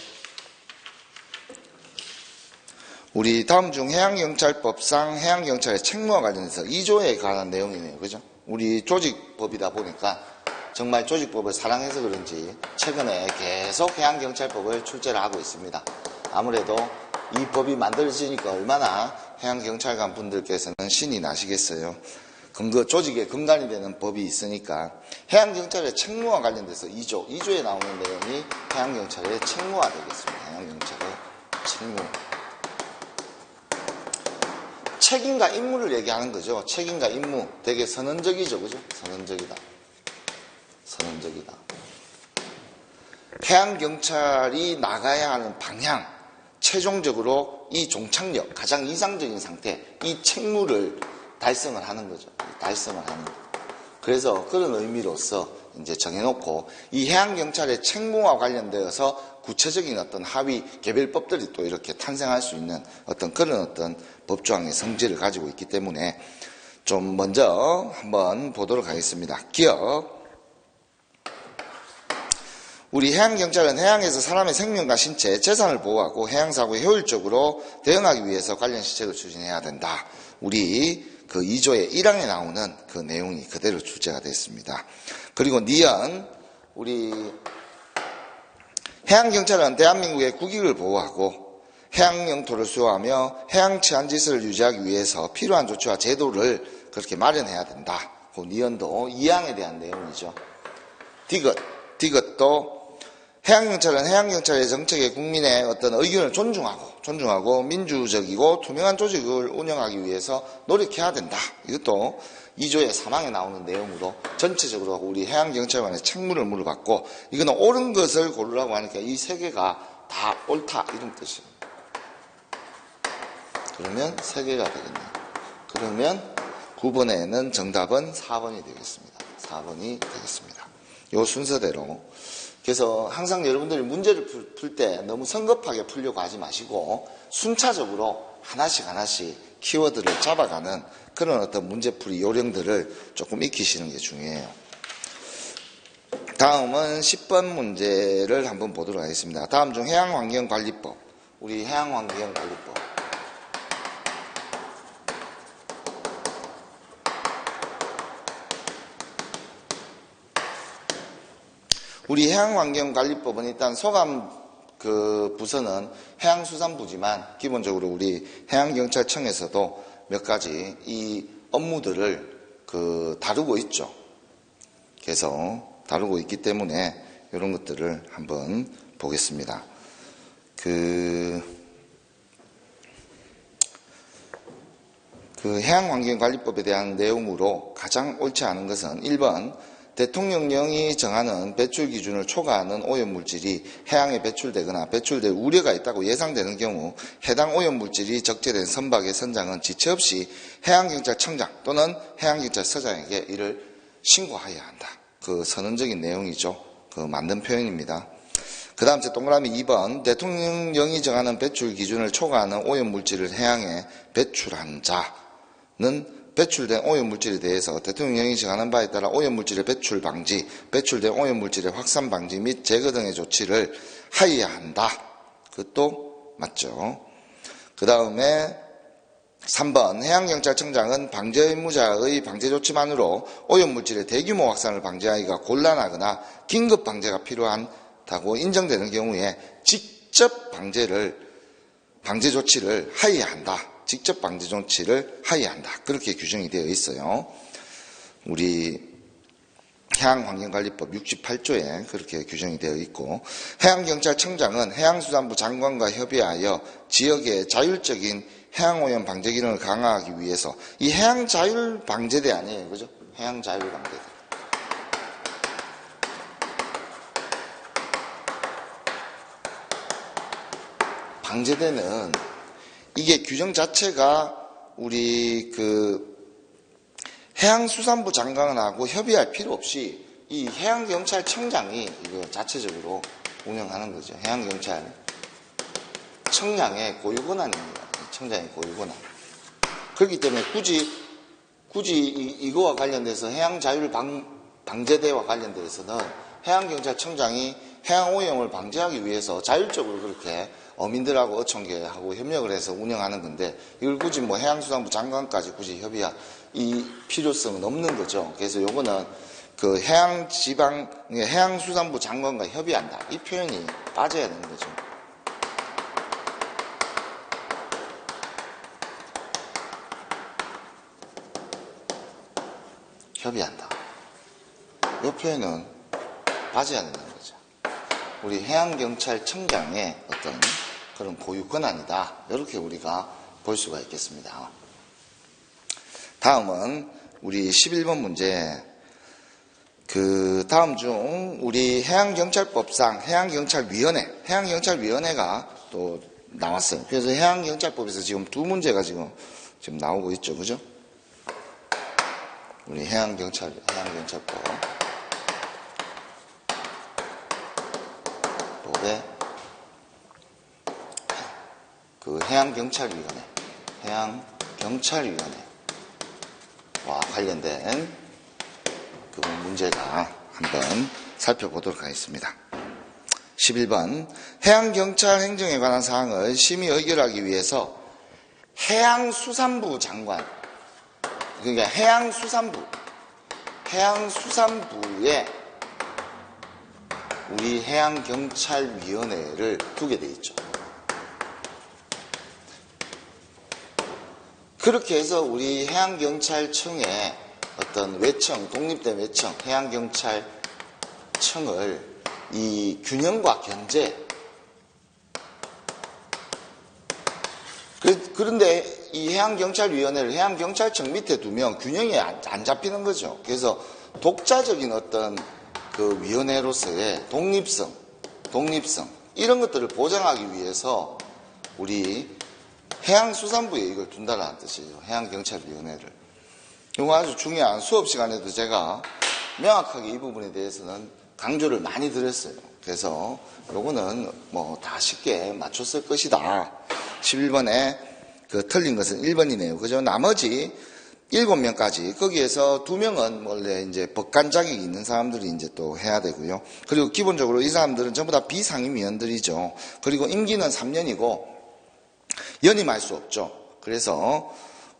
Speaker 1: 우리 다음 중 해양경찰법상 해양경찰의 책무와 관련해서 2조에 관한 내용이네요. 그죠? 우리 조직법이다 보니까 정말 조직법을 사랑해서 그런지 최근에 계속 해양경찰법을 출제를 하고 있습니다. 아무래도 이 법이 만들어지니까 얼마나 해양경찰관 분들께서는 신이 나시겠어요. 조직의 근간이 되는 법이 있으니까 해양경찰의 책무와 관련돼서 2조에 나오는 내용이 해양경찰의 책무가 되겠습니다. 해양경찰의 책무. 책임과 임무를 얘기하는 거죠. 책임과 임무. 되게 선언적이죠. 그죠? 선언적이다. 해양경찰이 나가야 하는 방향, 최종적으로 이 종착역, 가장 이상적인 상태, 이 책무를 달성을 하는 거죠. 그래서 그런 의미로서 이제 정해놓고 이 해양경찰의 책무와 관련되어서 구체적인 어떤 하위 개별법들이 또 이렇게 탄생할 수 있는 그런 어떤 법조항의 성질을 가지고 있기 때문에 좀 먼저 한번 보도록 하겠습니다. 기억. 우리 해양경찰은 해양에서 사람의 생명과 신체, 재산을 보호하고 해양사고에 효율적으로 대응하기 위해서 관련 시책을 추진해야 된다. 우리 그 2조의 1항에 나오는 그 내용이 그대로 출제가 됐습니다. 그리고 니은, 우리 해양경찰은 대한민국의 국익을 보호하고 해양 영토를 수호하며 해양 치안질서를 유지하기 위해서 필요한 조치와 제도를 그렇게 마련해야 된다. 그 니은도 2항에 대한 내용이죠. 디귿도 해양경찰은 해양경찰의 정책에 국민의 어떤 의견을 존중하고 민주적이고 투명한 조직을 운영하기 위해서 노력해야 된다. 이것도 2조의 3항에 나오는 내용으로 전체적으로 우리 해양경찰관의 책무를 물어봤고, 이거는 옳은 것을 고르라고 하니까 이 세 개가 다 옳다 이런 뜻이에요. 그러면 세 개가 되겠네요. 그러면 9번에는 정답은 4번이 되겠습니다. 4번이 되겠습니다. 이 순서대로. 그래서 항상 여러분들이 문제를 풀 때 너무 성급하게 풀려고 하지 마시고 순차적으로 하나씩 키워드를 잡아가는 그런 어떤 문제풀이 요령들을 조금 익히시는 게 중요해요. 다음은 10번 문제를 한번 보도록 하겠습니다. 다음 중 해양환경관리법. 우리 해양환경관리법. 우리 해양환경관리법은 일단 소감 부서는 해양수산부지만 기본적으로 우리 해양경찰청에서도 몇 가지 이 업무들을 다루고 있죠. 그래서 다루고 있기 때문에 이런 것들을 한번 보겠습니다. 해양환경관리법에 대한 내용으로 가장 옳지 않은 것은 1번 대통령령이 정하는 배출 기준을 초과하는 오염물질이 해양에 배출되거나 배출될 우려가 있다고 예상되는 경우 해당 오염물질이 적재된 선박의 선장은 지체 없이 해양경찰청장 또는 해양경찰서장에게 이를 신고하여야 한다. 선언적인 내용이죠. 맞는 표현입니다. 그 다음 동그라미 2번 대통령령이 정하는 배출 기준을 초과하는 오염물질을 해양에 배출한 자는 배출된 오염물질에 대해서 대통령령이 정하는 바에 따라 오염물질의 배출 방지, 배출된 오염물질의 확산 방지 및 제거 등의 조치를 하여야 한다. 그것도 맞죠. 그 다음에 3번 해양경찰청장은 방제 의무자의 방제 조치만으로 오염물질의 대규모 확산을 방지하기가 곤란하거나 긴급 방제가 필요하다고 인정되는 경우에 직접 방제 조치를 하여야 한다. 직접 방제 조치를 하여야 한다. 그렇게 규정이 되어 있어요. 우리 해양환경관리법 68조에 그렇게 규정이 되어 있고, 해양경찰청장은 해양수산부 장관과 협의하여 지역의 자율적인 해양오염 방제 기능을 강화하기 위해서, 이 해양자율방제대 아니에요, 그죠? 해양자율방제대. 방제대는 이게 규정 자체가 우리 해양수산부 장관하고 협의할 필요 없이 이 해양경찰청장이 이거 자체적으로 운영하는 거죠. 해양경찰청장의 고유 권한입니다. 청장의 고유 권한. 그렇기 때문에 굳이 이거와 관련돼서 해양자율방제대와 관련돼서는 해양경찰청장이 해양오염을 방지하기 위해서 자율적으로 그렇게 어민들하고 어촌계하고 협력을 해서 운영하는 건데, 이걸 굳이 뭐 해양수산부 장관까지 굳이 협의할 이 필요성은 없는 거죠. 그래서 요거는 그 해양수산부 장관과 협의한다. 이 표현이 빠져야 되는 거죠. 협의한다. 이 표현은 빠져야 되는 거죠. 우리 해양경찰청장의 어떤 그런 고유 권한이다. 이렇게 우리가 볼 수가 있겠습니다. 다음은 우리 11번 문제. 다음 중 우리 해양경찰법상 해양경찰위원회가 또 나왔어요. 그래서 해양경찰법에서 지금 두 문제가 지금 나오고 있죠. 그죠? 우리 해양경찰법. 법에 해양경찰위원회와 관련된 그 문제가 한번 살펴보도록 하겠습니다. 11번. 해양경찰 행정에 관한 사항을 심의 의결하기 위해서 해양수산부 장관, 그러니까 해양수산부에 우리 해양경찰위원회를 두게 돼 있죠. 그렇게 해서 우리 해양경찰청의 어떤 외청, 독립된 외청, 해양경찰청을 이 균형과 견제, 그런데 이 해양경찰위원회를 해양경찰청 밑에 두면 균형이 안 잡히는 거죠. 그래서 독자적인 어떤 그 위원회로서의 독립성 이런 것들을 보장하기 위해서 우리 해양수산부에 이걸 둔다라는 뜻이에요. 해양경찰위원회를. 이거 아주 중요한, 수업 시간에도 제가 명확하게 이 부분에 대해서는 강조를 많이 드렸어요. 그래서 요거는 뭐 다 쉽게 맞췄을 것이다. 11번에 틀린 것은 1번이네요. 그죠? 나머지 7명까지, 거기에서 2명은 원래 이제 법관 자격이 있는 사람들이 이제 또 해야 되고요. 그리고 기본적으로 이 사람들은 전부 다 비상임위원들이죠. 그리고 임기는 3년이고 연임할 수 없죠. 그래서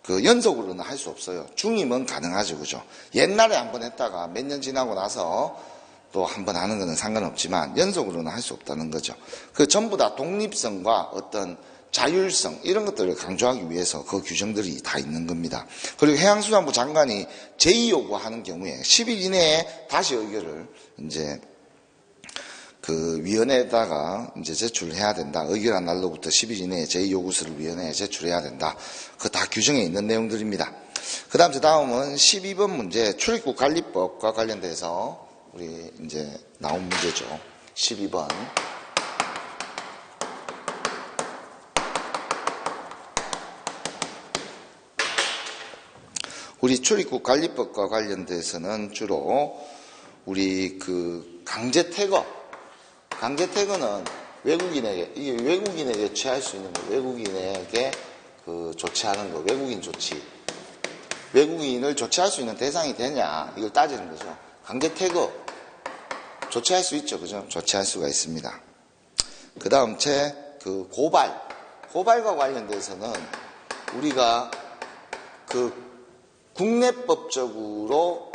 Speaker 1: 연속으로는 할 수 없어요. 중임은 가능하죠. 그죠? 옛날에 한번 했다가 몇 년 지나고 나서 또 한번 하는 것은 상관없지만 연속으로는 할 수 없다는 거죠. 전부 다 독립성과 어떤 자율성 이런 것들을 강조하기 위해서 그 규정들이 다 있는 겁니다. 그리고 해양수산부 장관이 제의 요구하는 경우에 10일 이내에 다시 의결을 이제 위원회에다가 이제 제출해야 된다. 의결한 날로부터 10일 이내에 제의 요구서를 위원회에 제출해야 된다. 그거 다 규정에 있는 내용들입니다. 다음은 12번 문제, 출입국 관리법과 관련돼서 우리 이제 나온 문제죠. 12번. 우리 출입국 관리법과 관련돼서는 주로 우리 강제퇴거는 외국인에게 취할 수 있는 거, 외국인에게 조치하는 거, 외국인 조치. 외국인을 조치할 수 있는 대상이 되냐, 이걸 따지는 거죠. 강제퇴거. 조치할 수 있죠. 그죠? 조치할 수가 있습니다. 그 다음 고발과 관련돼서는 우리가 국내법적으로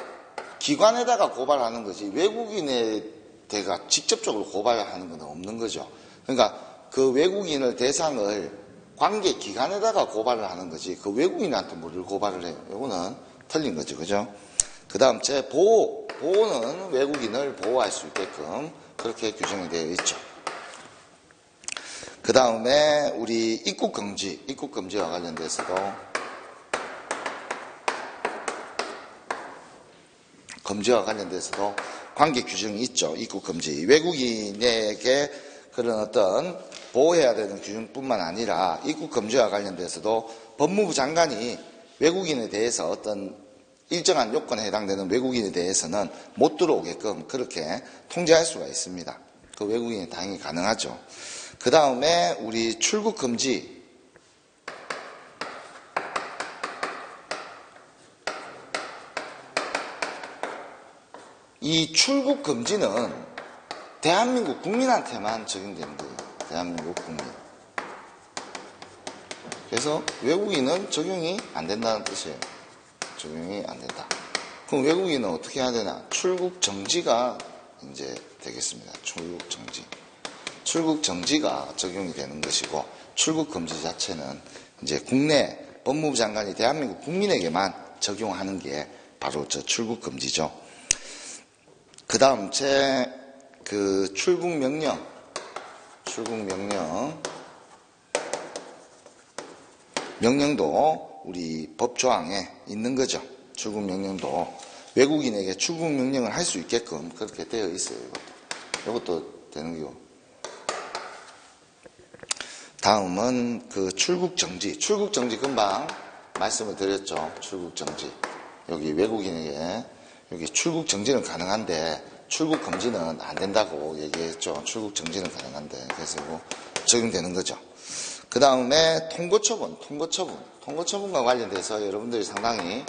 Speaker 1: 기관에다가 고발하는 거지 외국인에 대가 직접적으로 고발하는 건 없는 거죠. 그러니까 그 외국인을 대상을 관계기관에다가 고발을 하는 거지 그 외국인한테 뭐를 고발을 해요. 이거는 틀린 거죠. 그죠? 그 다음 보호. 보호는 외국인을 보호할 수 있게끔 그렇게 규정이 되어 있죠. 그 다음에 우리 입국금지와 관련돼서도 관계 규정이 있죠. 입국금지. 외국인에게 그런 어떤 보호해야 되는 규정뿐만 아니라 입국금지와 관련돼서도 법무부 장관이 외국인에 대해서 어떤 일정한 요건에 해당되는 외국인에 대해서는 못 들어오게끔 그렇게 통제할 수가 있습니다. 그 외국인이 당연히 가능하죠. 그 다음에 우리 출국금지. 이 출국금지는 대한민국 국민한테만 적용되는 거예요. 대한민국 국민. 그래서 외국인은 적용이 안 된다는 뜻이에요. 적용이 안 된다. 그럼 외국인은 어떻게 해야 되나? 출국 정지가 이제 되겠습니다. 출국 정지. 출국 정지가 적용이 되는 것이고 출국 금지 자체는 이제 국내 법무부 장관이 대한민국 국민에게만 적용하는 게 바로 저 출국 금지죠. 그 다음 그 출국 명령도 우리 법조항에 있는 거죠. 출국 명령도 외국인에게 출국 명령을 할 수 있게끔 그렇게 되어 있어요. 이것도 되는 거고. 다음은 그 출국 정지 금방 말씀을 드렸죠. 출국 정지. 여기 외국인에게 여기 출국 정지는 가능한데 출국 금지는 안 된다고 얘기했죠. 출국 정지는 가능한데 그래서 이거 적용되는 거죠. 그 다음에 통고처분과 관련돼서 여러분들이 상당히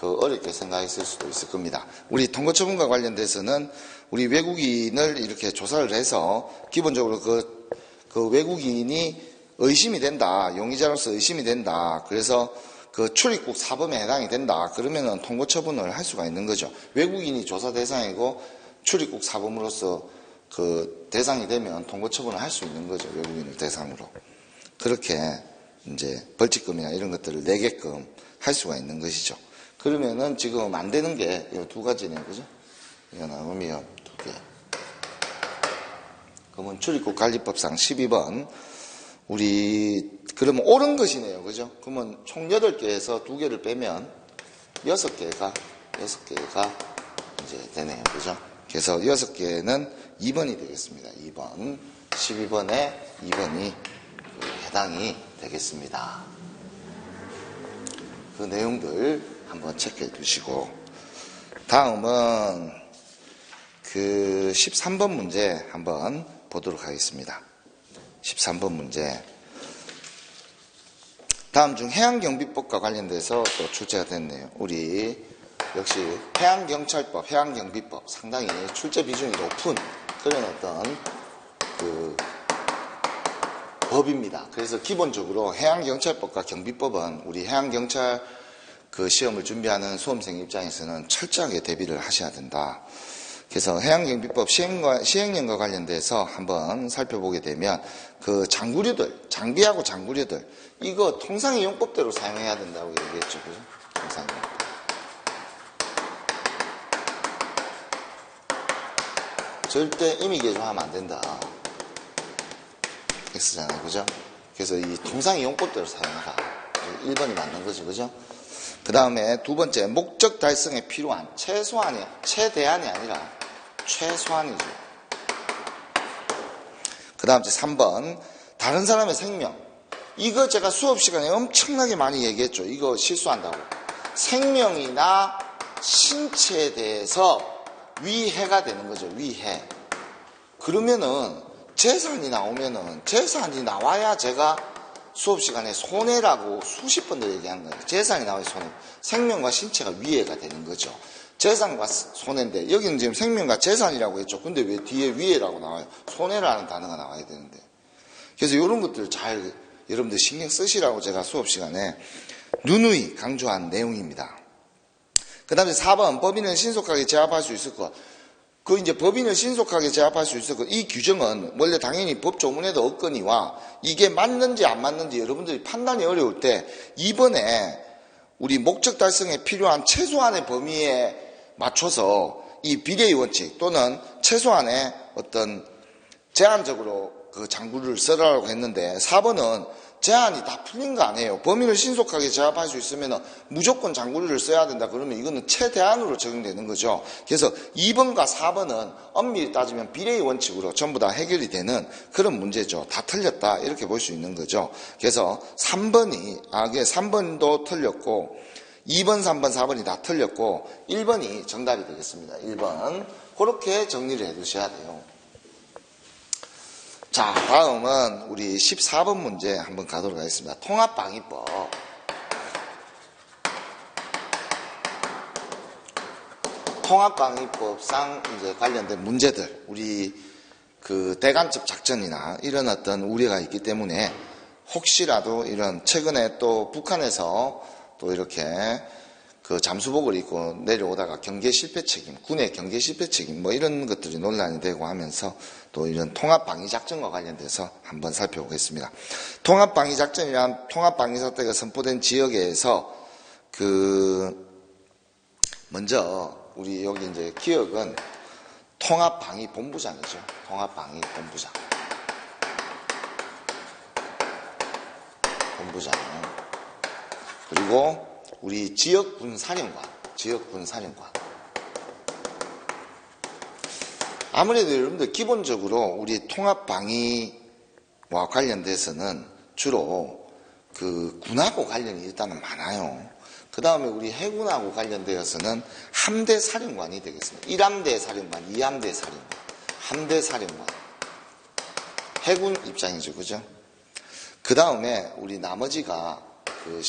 Speaker 1: 어렵게 생각했을 수도 있을 겁니다. 우리 통고처분과 관련돼서는 우리 외국인을 이렇게 조사를 해서 기본적으로 그 외국인이 의심이 된다. 용의자로서 의심이 된다. 그래서 그 출입국 사범에 해당이 된다. 그러면은 통고처분을 할 수가 있는 거죠. 외국인이 조사 대상이고 출입국 사범으로서 그 대상이 되면 통고처분을 할 수 있는 거죠. 외국인을 대상으로. 그렇게 이제 벌칙금이나 이런 것들을 내게끔 할 수가 있는 것이죠. 그러면은 지금 안 되는 게 이 두 가지네요. 그죠? 이거 나오면 두 개. 그러면 출입국관리법상 12번. 그러면 옳은 것이네요. 그죠? 그러면 총 8개에서 2개를 빼면 6개가 이제 되네요. 그죠? 그래서 6개는 2번이 되겠습니다. 2번. 12번에 2번이 해당이 되겠습니다. 그 내용들 한번 체크해 두시고. 다음은 그 13번 문제 한번 보도록 하겠습니다. 13번 문제. 다음 중 해양경비법과 관련돼서 또 출제가 됐네요. 우리 역시 해양경찰법, 해양경비법 상당히 출제 비중이 높은 그런 어떤 그 법입니다. 그래서 기본적으로 해양경찰법과 경비법은 우리 해양경찰 그 시험을 준비하는 수험생 입장에서는 철저하게 대비를 하셔야 된다. 그래서 해양경비법 시행령과 관련돼서 한번 살펴보게 되면 그 장비하고 장구류들 이거 통상의 용법대로 사용해야 된다고 얘기했죠. 그죠? 통상의 용법. 절대 임의 개조하면 안 된다. X잖아요. 그죠? 그래서 이 통상의 용법대로 사용하라. 1번이 맞는 거죠. 그죠? 그 다음에 두 번째, 목적 달성에 필요한 최대한이 아니라 최소한이죠. 그 다음 3번, 다른 사람의 생명. 이거 제가 수업 시간에 엄청나게 많이 얘기했죠. 이거 실수한다고. 생명이나 신체에 대해서 위해가 되는 거죠. 위해. 그러면은 재산이 나와야 제가 수업 시간에 손해라고 수십 번도 얘기한 거예요. 재산이 나와야 손해. 생명과 신체가 위해가 되는 거죠. 재산과 손해인데 여기는 지금 생명과 재산이라고 했죠. 근데 왜 뒤에 위해라고 나와요? 손해라는 단어가 나와야 되는데. 그래서 이런 것들 잘 여러분들 신경 쓰시라고 제가 수업 시간에 누누이 강조한 내용입니다. 그 다음에 4번 법인을 신속하게 제압할 수 있을 것. 그 이제 법인을 신속하게 제압할 수 있었고, 이 규정은 원래 당연히 법 조문에도 없거니와 이게 맞는지 안 맞는지 여러분들이 판단이 어려울 때 이번에 우리 목적 달성에 필요한 최소한의 범위에 맞춰서 이 비례의 원칙 또는 최소한의 어떤 제한적으로 그 장구를 써라라고 했는데 4번은 제한이 다 풀린 거 아니에요. 범위를 신속하게 제압할 수 있으면 무조건 장구를 써야 된다. 그러면 이거는 최대한으로 적용되는 거죠. 그래서 2번과 4번은 엄밀히 따지면 비례의 원칙으로 전부 다 해결이 되는 그런 문제죠. 다 틀렸다. 이렇게 볼 수 있는 거죠. 그래서 3번도 틀렸고 2번, 3번, 4번이 다 틀렸고 1번이 정답이 되겠습니다. 1번. 그렇게 정리를 해 두셔야 돼요. 자, 다음은 우리 14번 문제 한번 가도록 하겠습니다. 통합방위법. 통합방위법상 이제 관련된 문제들, 우리 그 대간첩 작전이나 이런 어떤 우려가 있기 때문에 혹시라도 이런 최근에 또 북한에서 또 이렇게 그 잠수복을 입고 내려오다가 경계 실패 책임, 군의 경계 실패 책임 뭐 이런 것들이 논란이 되고 하면서 또 이런 통합방위작전과 관련돼서 한번 살펴보겠습니다. 통합방위작전이란 통합방위사태가 선포된 지역에서 먼저 우리 여기 이제 기억은 통합방위본부장이죠. 통합방위본부장. 본부장. 그리고 우리 지역군사령관. 아무래도 여러분들 기본적으로 우리 통합방위와 관련돼서는 주로 그 군하고 관련이 일단은 많아요. 그 다음에 우리 해군하고 관련되어서는 함대 사령관이 되겠습니다. 1함대 사령관, 2함대 사령관, 함대 사령관. 해군 입장이죠. 그죠? 그 다음에 우리 나머지가 그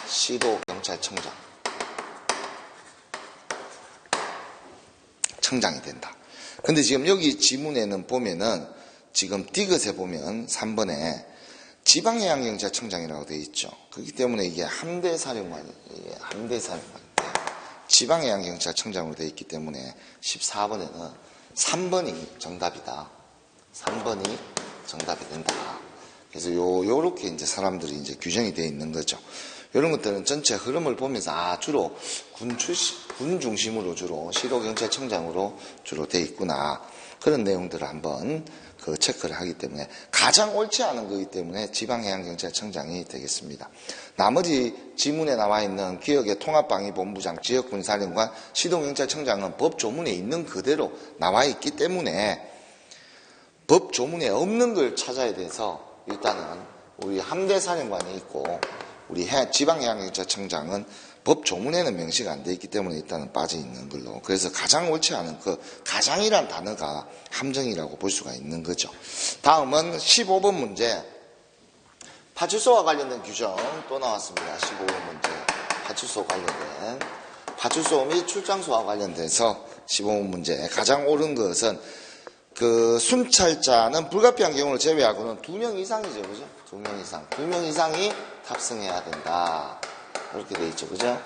Speaker 1: 시도경찰청장. 청장이 된다. 근데 지금 여기 지문에는 보면은 지금 디귿에 보면 3번에 지방해양경찰청장이라고 되어 있죠. 그렇기 때문에 이게 함대사령관인데 지방해양경찰청장으로 되어 있기 때문에 14번에는 3번이 정답이다. 3번이 정답이 된다. 그래서 요렇게 이제 사람들이 이제 규정이 되어 있는 거죠. 이런 것들은 전체 흐름을 보면서 주로 군 중심으로 주로 시도경찰청장으로 주로 돼 있구나. 그런 내용들을 한번 그 체크를 하기 때문에 가장 옳지 않은 거기 때문에 지방해양경찰청장이 되겠습니다. 나머지 지문에 나와 있는 기억의 통합방위본부장, 지역군사령관, 시도경찰청장은 법 조문에 있는 그대로 나와 있기 때문에 법 조문에 없는 걸 찾아야 돼서 일단은 우리 함대사령관이 있고 우리 지방해양경찰청장은 법 조문에는 명시가 안 돼 있기 때문에 일단은 빠져 있는 걸로. 그래서 가장 옳지 않은 그 가장이란 단어가 함정이라고 볼 수가 있는 거죠. 다음은 15번 문제. 파출소와 관련된 규정 또 나왔습니다. 15번 문제. 파출소 및 출장소와 관련돼서 15번 문제. 가장 옳은 것은 그 순찰자는 불가피한 경우를 제외하고는 2명 이상이죠. 그죠? 2명 이상. 2명 이상이 탑승해야 된다. 이렇게 돼 있죠. 그죠?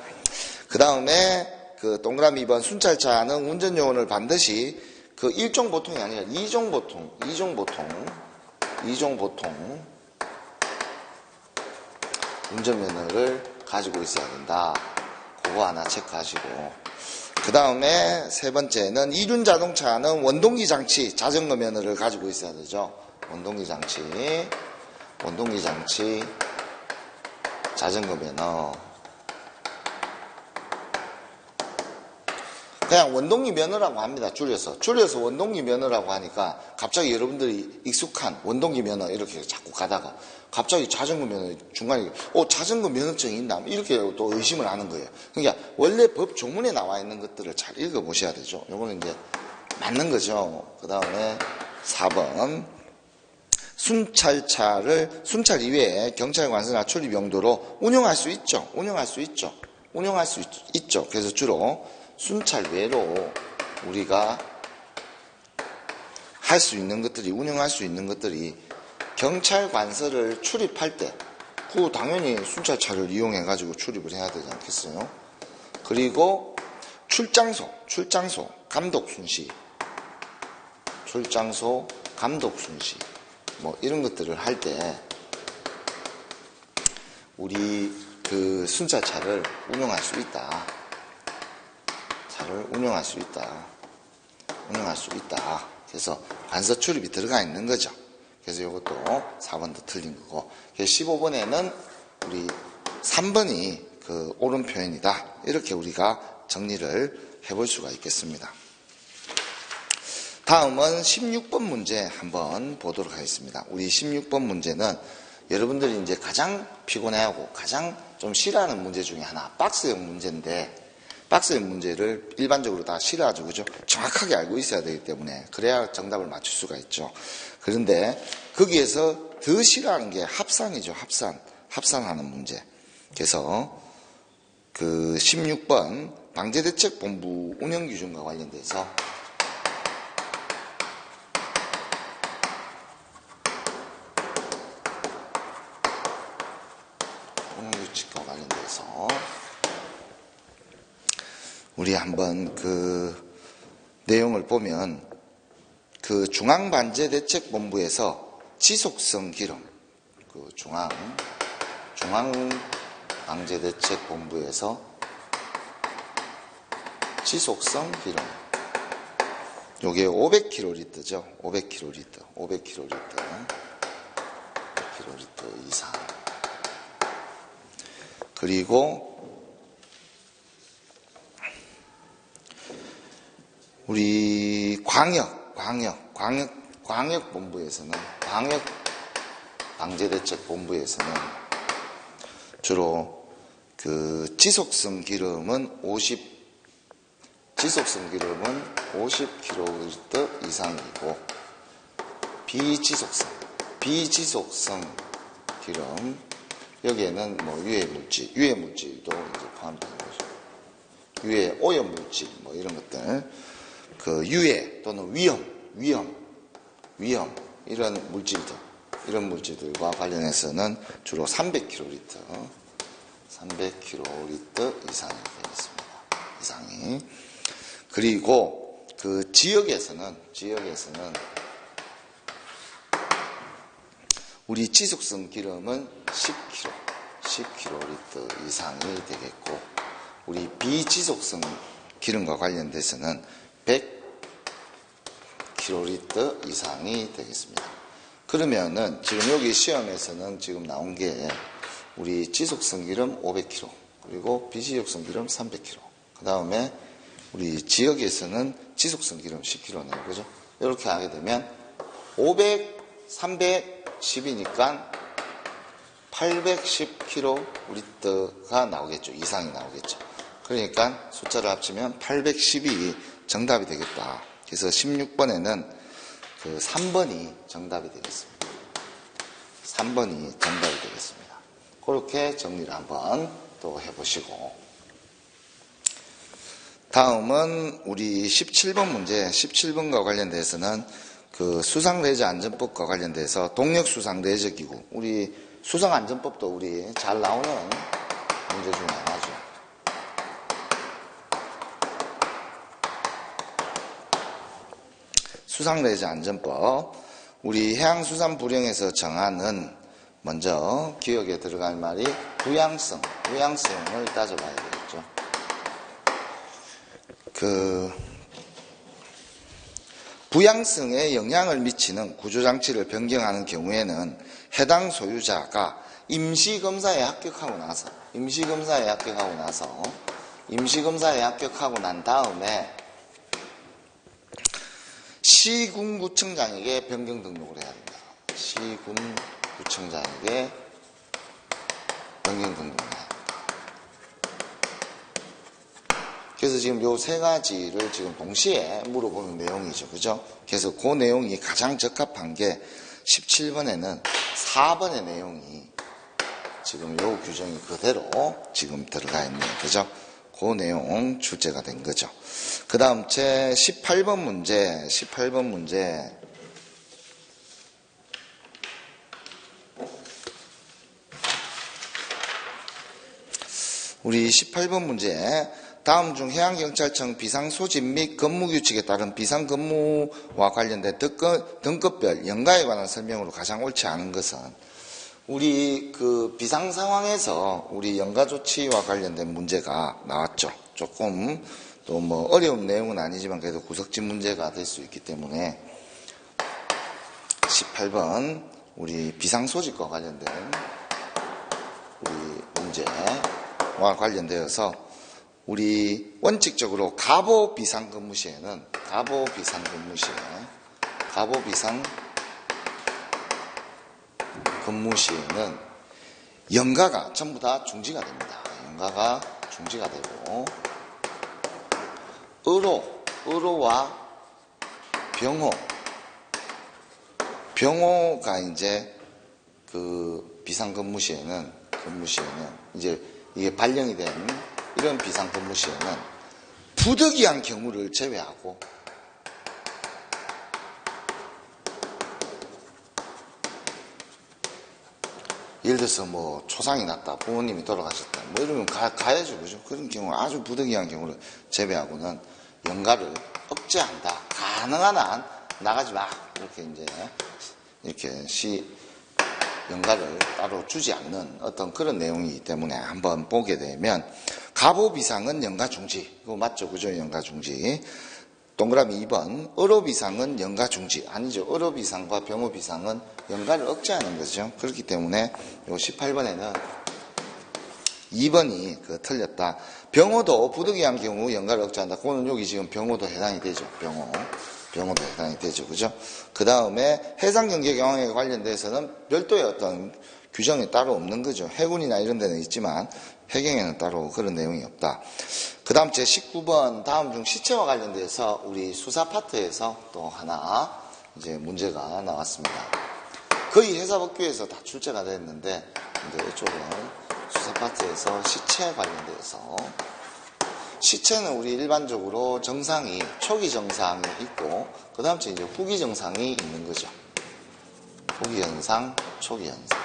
Speaker 1: 그 다음에 그 동그라미 2번 순찰차는 운전요원을 반드시 그 1종 보통이 아니라 2종 보통 운전면허를 가지고 있어야 된다. 그거 하나 체크하시고. 그 다음에 세 번째는 이륜 자동차는 원동기 장치, 자전거 면허를 가지고 있어야 되죠. 원동기 장치, 자전거 면허. 그냥 원동기 면허라고 합니다. 줄여서 원동기 면허라고 하니까 갑자기 여러분들이 익숙한 원동기 면허 이렇게 자꾸 가다가 갑자기 자전거 면허 중간에 자전거 면허증이 있나 이렇게 또 의심을 하는 거예요. 그러니까 원래 법 조문에 나와 있는 것들을 잘 읽어보셔야 되죠. 요거는 이제 맞는 거죠. 그 다음에 4번 순찰 이외에 경찰 관서나 출입 용도로 운영할 수 있죠. 그래서 주로 순찰 외로 우리가 할 수 있는 것들이, 운영할 수 있는 것들이 경찰 관서를 출입할 때, 당연히 순찰차를 이용해가지고 출입을 해야 되지 않겠어요? 그리고 출장소, 감독 순시, 뭐 이런 것들을 할 때 우리 그 순찰차를 운영할 수 있다. 운영할 수 있다. 그래서 간서 출입이 들어가 있는 거죠. 그래서 이것도 4번도 틀린 거고. 그래서 15번에는 우리 3번이 그 옳은 표현이다. 이렇게 우리가 정리를 해볼 수가 있겠습니다. 다음은 16번 문제 한번 보도록 하겠습니다. 우리 16번 문제는 여러분들이 이제 가장 피곤해하고 가장 좀 싫어하는 문제 중에 하나, 박스형 문제인데, 박스형 문제를 일반적으로 다 싫어하죠. 그죠? 정확하게 알고 있어야 되기 때문에. 그래야 정답을 맞출 수가 있죠. 그런데 거기에서 더 싫어하는 게 합산이죠. 합산하는 문제. 그래서 그 16번 방재대책본부 운영기준과 관련돼서 운영규칙과 관련돼서 우리 한번 그 내용을 보면 그 중앙방재대책본부에서 지속성 기름, 그 중앙방재대책본부에서 지속성 기름, 요게 500kL죠. 500kL 이상. 그리고 우리 광역본부에서는, 광역방재대책본부에서는 주로 그 지속성 기름은 50kL 이상이고, 비지속성 기름, 여기에는 뭐 유해물질도 이제 포함되는 거죠. 유해, 오염물질, 뭐 이런 것들, 그 유해 또는 위험, 이런 물질들과 관련해서는 주로 300kL 이상이 되겠습니다. 이상이. 그리고 그 지역에서는 우리 지속성 기름은 10kL 이상이 되겠고, 우리 비지속성 기름과 관련돼서는 100kL 이상이 되겠습니다. 그러면은 지금 여기 시험에서는 지금 나온 게 우리 지속성 기름 500kL, 그리고 비지속성 기름 300kL, 그 다음에 우리 지역에서는 지속성 기름 10kL네요. 그죠? 이렇게 하게 되면 500, 310이니까 810kL가 나오겠죠. 이상이 나오겠죠. 그러니까 숫자를 합치면 810이 정답이 되겠다. 그래서 16번에는 그 3번이 정답이 되겠습니다. 3번이 정답이 되겠습니다. 그렇게 정리를 한번 또 해보시고, 다음은 우리 17번 문제, 17번과 관련돼서는 그 수상레저안전법과 관련돼서 동력수상레저기구, 우리 수상안전법도 우리 잘 나오는 문제 중에 하나죠. 수상레저안전법, 우리 해양수산부령에서 정하는, 먼저 기억에 들어갈 말이 부양성을 따져봐야 되겠죠. 그 부양성에 영향을 미치는 구조장치를 변경하는 경우에는 해당 소유자가 임시검사에 합격하고 난 다음에 시군구청장에게 변경 등록을 해야 됩니다. 시군구청장에게 변경 등록을 해야 됩니다. 그래서 지금 요 세 가지를 지금 동시에 물어보는 내용이죠. 그죠? 그래서 그 내용이 가장 적합한 게 17번에는 4번의 내용이 지금 요 규정이 그대로 지금 들어가 있네요. 그죠? 그 내용 출제가 된 거죠. 그 다음 제 18번 문제, 우리 18번 문제, 다음 중 해양경찰청 비상소집 및 근무규칙에 따른 비상근무와 관련된 등급별 연가에 관한 설명으로 가장 옳지 않은 것은 우리 그 비상 상황에서 우리 연가 조치와 관련된 문제가 나왔죠. 조금 또 뭐 어려운 내용은 아니지만 그래도 구석진 문제가 될 수 있기 때문에 18번 우리 비상소집과 관련된 우리 문제와 관련되어서 우리 원칙적으로 가보 비상근무 시에는 연가가 전부 다 중지가 됩니다. 연가가 중지가 되고 의료와 병호가 이제 그 비상근무 시에는 이제 이게 발령이 된 이런 비상근무 시에는 부득이한 경우를 제외하고 예를 들어서 뭐 초상이 났다, 부모님이 돌아가셨다, 뭐 이러면 가야죠, 그죠? 그런 경우 아주 부득이한 경우를 제외하고는 연가를 억제한다. 가능한 한 나가지 마. 이렇게 연가를 따로 주지 않는 어떤 그런 내용이기 때문에 한번 보게 되면 가보 비상은 연가 중지. 그거 맞죠, 그죠? 연가 중지. 동그라미 2번. 의료 비상은 연가 중지. 아니죠. 의료 비상과 병호 비상은 연가를 억제하는 거죠. 그렇기 때문에 요 18번에는 2번이 틀렸다. 병호도 부득이한 경우 연가를 억제한다. 그거는 여기 지금 병호도 해당이 되죠. 병호도 해당이 되죠. 그죠? 그 다음에 해상경제 경영에 관련돼서는 별도의 어떤 규정이 따로 없는 거죠. 해군이나 이런 데는 있지만 해경에는 따로 그런 내용이 없다. 그 다음 제 19번 다음 중 시체와 관련돼서 우리 수사 파트에서 또 하나 이제 문제가 나왔습니다. 거의 해사법규에서 다 출제가 됐는데 이제 이쪽은 수사 파트에서 시체 관련돼서 시체는 우리 일반적으로 정상이 초기 정상이 있고 그 다음 이제 후기 정상이 있는 거죠. 후기 현상, 초기 현상.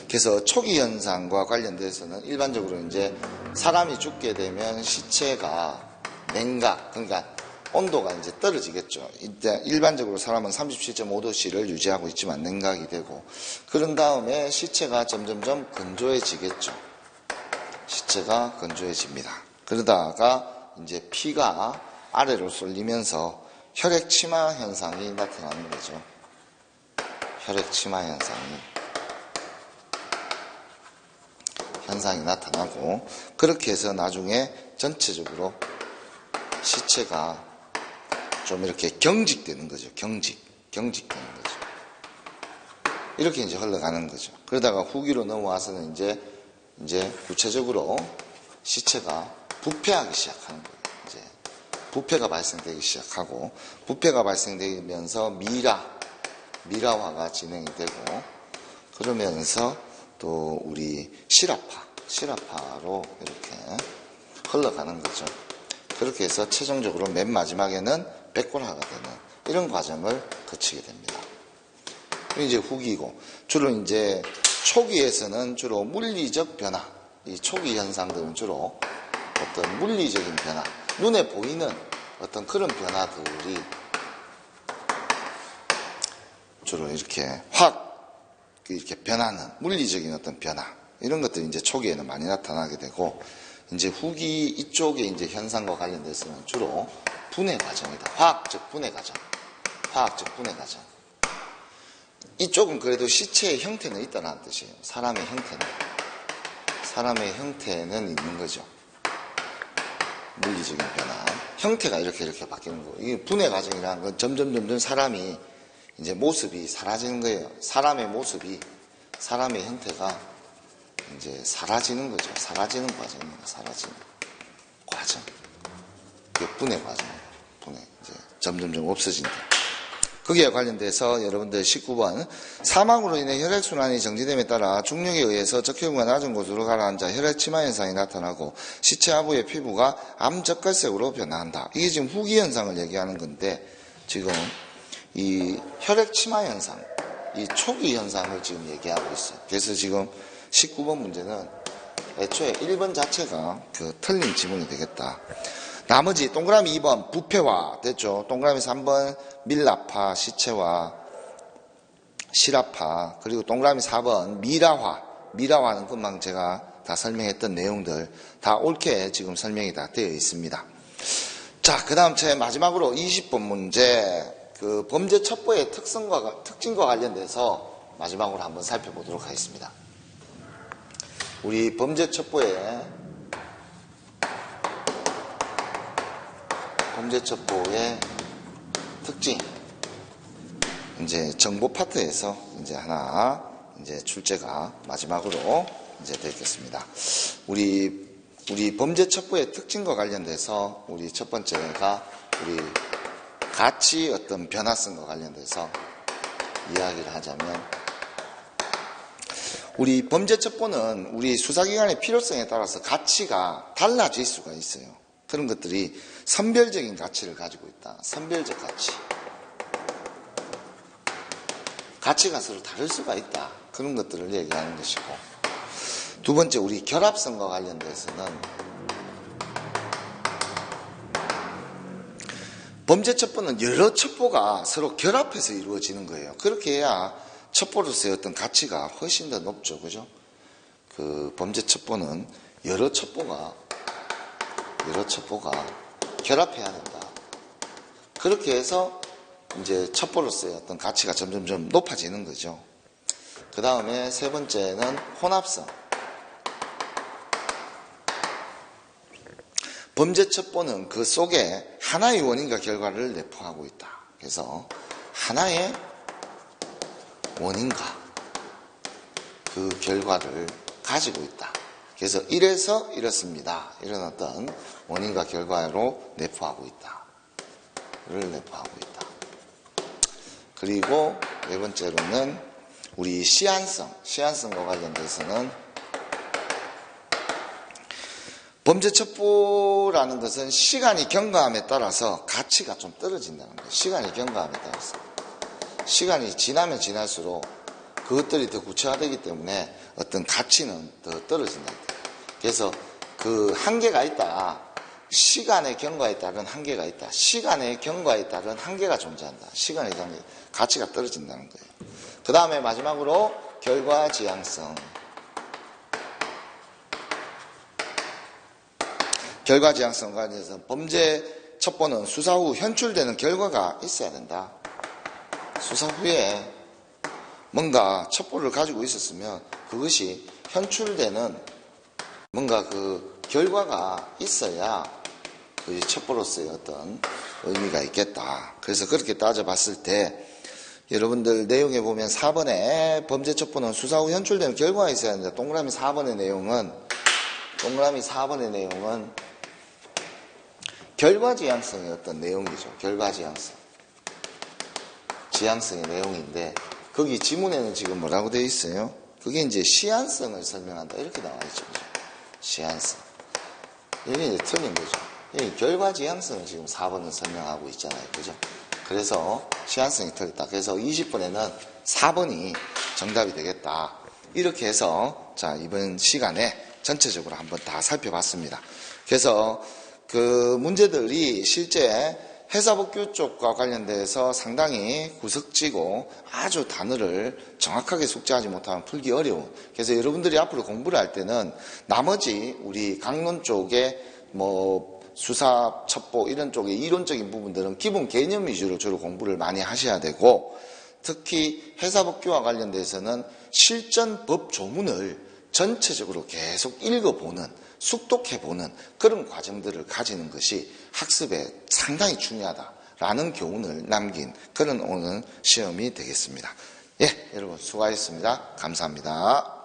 Speaker 1: 그래서 초기 현상과 관련돼서는 일반적으로 이제 사람이 죽게 되면 시체가 냉각, 그러니까 온도가 이제 떨어지겠죠. 이제 일반적으로 사람은 37.5도씨를 유지하고 있지만 냉각이 되고 그런 다음에 시체가 점점점 건조해지겠죠. 시체가 건조해집니다. 그러다가 이제 피가 아래로 쏠리면서 혈액 침하 현상이 나타나는 거죠. 혈액 침하 현상이 나타나고 그렇게 해서 나중에 전체적으로 시체가 좀 이렇게 경직되는 거죠. 경직되는 거죠. 이렇게 이제 흘러가는 거죠. 그러다가 후기로 넘어와서는 이제 구체적으로 시체가 부패하기 시작하는 거예요. 이제 부패가 발생되기 시작하고 부패가 발생되면서 미라화가 진행이 되고 그러면서 또 우리 실화파로 이렇게 흘러가는 거죠. 그렇게 해서 최종적으로 맨 마지막에는 백골화가 되는 이런 과정을 거치게 됩니다. 이제 후기고 주로 이제 초기에서는 주로 물리적 변화, 이 초기 현상들은 주로 어떤 물리적인 변화, 눈에 보이는 어떤 그런 변화들이 주로 이렇게 이렇게 변하는 물리적인 어떤 변화, 이런 것들이 이제 초기에는 많이 나타나게 되고, 이제 후기 이쪽에 이제 현상과 관련돼서는 주로 분해 과정이다. 화학적 분해 과정. 이쪽은 그래도 시체의 형태는 있다는 뜻이에요. 사람의 형태는 있는 거죠. 물리적인 변화. 형태가 이렇게 바뀌는 거예요. 이게 분해 과정이라는 건 점점 사람이 이제 모습이 사라지는 거예요. 사람의 형태가 이제 사라지는 거죠. 사라지는 과정입니다. 사라지는 과정. 그게 분해 과정이에요. 이제 점점 없어진다. 거기에 관련돼서 여러분들 19번 사망으로 인해 혈액순환이 정지됨에 따라 중력에 의해서 적혈구가 낮은 곳으로 가라앉아 혈액 침하 현상이 나타나고 시체 하부의 피부가 암적갈색으로 변화한다. 이게 지금 후기 현상을 얘기하는 건데 지금 이 혈액 침하 현상, 이 초기 현상을 지금 얘기하고 있어요. 그래서 지금 19번 문제는 애초에 1번 자체가 그 틀린 지문이 되겠다. 나머지 동그라미 2번 부패화 됐죠. 동그라미 3번 밀랍화 시체화 실화파, 그리고 동그라미 4번 미라화는 금방 제가 다 설명했던 내용들 다 옳게 지금 설명이 다 되어 있습니다. 자, 그 다음 제 마지막으로 20번 문제, 그 범죄 첩보의 특징과 관련돼서 마지막으로 한번 살펴보도록 하겠습니다. 우리 범죄 첩보의 특징, 이제 정보 파트에서 이제 하나 이제 출제가 마지막으로 이제 되겠습니다. 우리 범죄 첩보의 특징과 관련돼서 우리 첫 번째가 우리 가치 어떤 변화성과 관련돼서 이야기를 하자면, 우리 범죄 첩보는 우리 수사기관의 필요성에 따라서 가치가 달라질 수가 있어요. 그런 것들이 선별적인 가치를 가지고 있다. 선별적 가치. 가치가 서로 다를 수가 있다. 그런 것들을 얘기하는 것이고, 두 번째 우리 결합성과 관련돼서는 범죄 첩보는 여러 첩보가 서로 결합해서 이루어지는 거예요. 그렇게 해야 첩보로서의 어떤 가치가 훨씬 더 높죠. 그죠? 그 범죄 첩보는 여러 첩보가 결합해야 된다. 그렇게 해서 이제 첩보로서의 어떤 가치가 점점점 높아지는 거죠. 그 다음에 세 번째는 혼합성. 범죄 첩보는 그 속에 하나의 원인과 결과를 내포하고 있다. 그래서 하나의 원인과 그 결과를 가지고 있다. 그래서 이래서 이렇습니다. 이런 어떤 원인과 결과로 내포하고 있다. 그리고 네 번째로는 우리 시한성과 관련돼서는 범죄 첩보라는 것은 시간이 경과함에 따라서 가치가 좀 떨어진다는 거예요. 시간이 경과함에 따라서. 시간이 지나면 지날수록 그것들이 더 구체화되기 때문에 어떤 가치는 더 떨어진다. 그래서 그 한계가 있다. 시간의 경과에 따른 한계가 있다. 시간의 경과에 따른 한계가 존재한다. 시간의 경과, 가치가 떨어진다는 거예요. 그 다음에 마지막으로 결과지향성. 결과지향성과 관련해서 범죄 첩보는 수사 후 현출되는 결과가 있어야 된다. 수사 후에 뭔가 첩보를 가지고 있었으면 그것이 현출되는 뭔가 그 결과가 있어야 그 첩보로서의 어떤 의미가 있겠다. 그래서 그렇게 따져봤을 때 여러분들 내용에 보면 4번에 범죄 첩보는 수사 후 현출되는 결과가 있어야 합니다. 동그라미 4번의 내용은 결과지향성의 어떤 내용이죠. 지향성의 내용인데, 거기 지문에는 지금 뭐라고 되어 있어요? 그게 이제 시한성을 설명한다. 이렇게 나와 있죠. 시한성. 이게 이제 틀린 거죠. 이 결과지향성을 지금 4번은 설명하고 있잖아요. 그죠? 그래서 시한성이 틀렸다. 그래서 20번에는 4번이 정답이 되겠다. 이렇게 해서 자, 이번 시간에 전체적으로 한번 다 살펴봤습니다. 그래서 그 문제들이 실제 회사법규 쪽과 관련돼서 상당히 구석지고 아주 단어를 정확하게 숙지하지 못하면 풀기 어려운. 그래서 여러분들이 앞으로 공부를 할 때는 나머지 우리 강론 쪽에 뭐 수사, 첩보 이런 쪽의 이론적인 부분들은 기본 개념 위주로 주로 공부를 많이 하셔야 되고, 특히 회사법규와 관련돼서는 실전 법 조문을 전체적으로 계속 읽어보는, 숙독해보는 그런 과정들을 가지는 것이 학습에 상당히 중요하다라는 교훈을 남긴 그런 오늘 시험이 되겠습니다. 예, 여러분 수고하셨습니다. 감사합니다.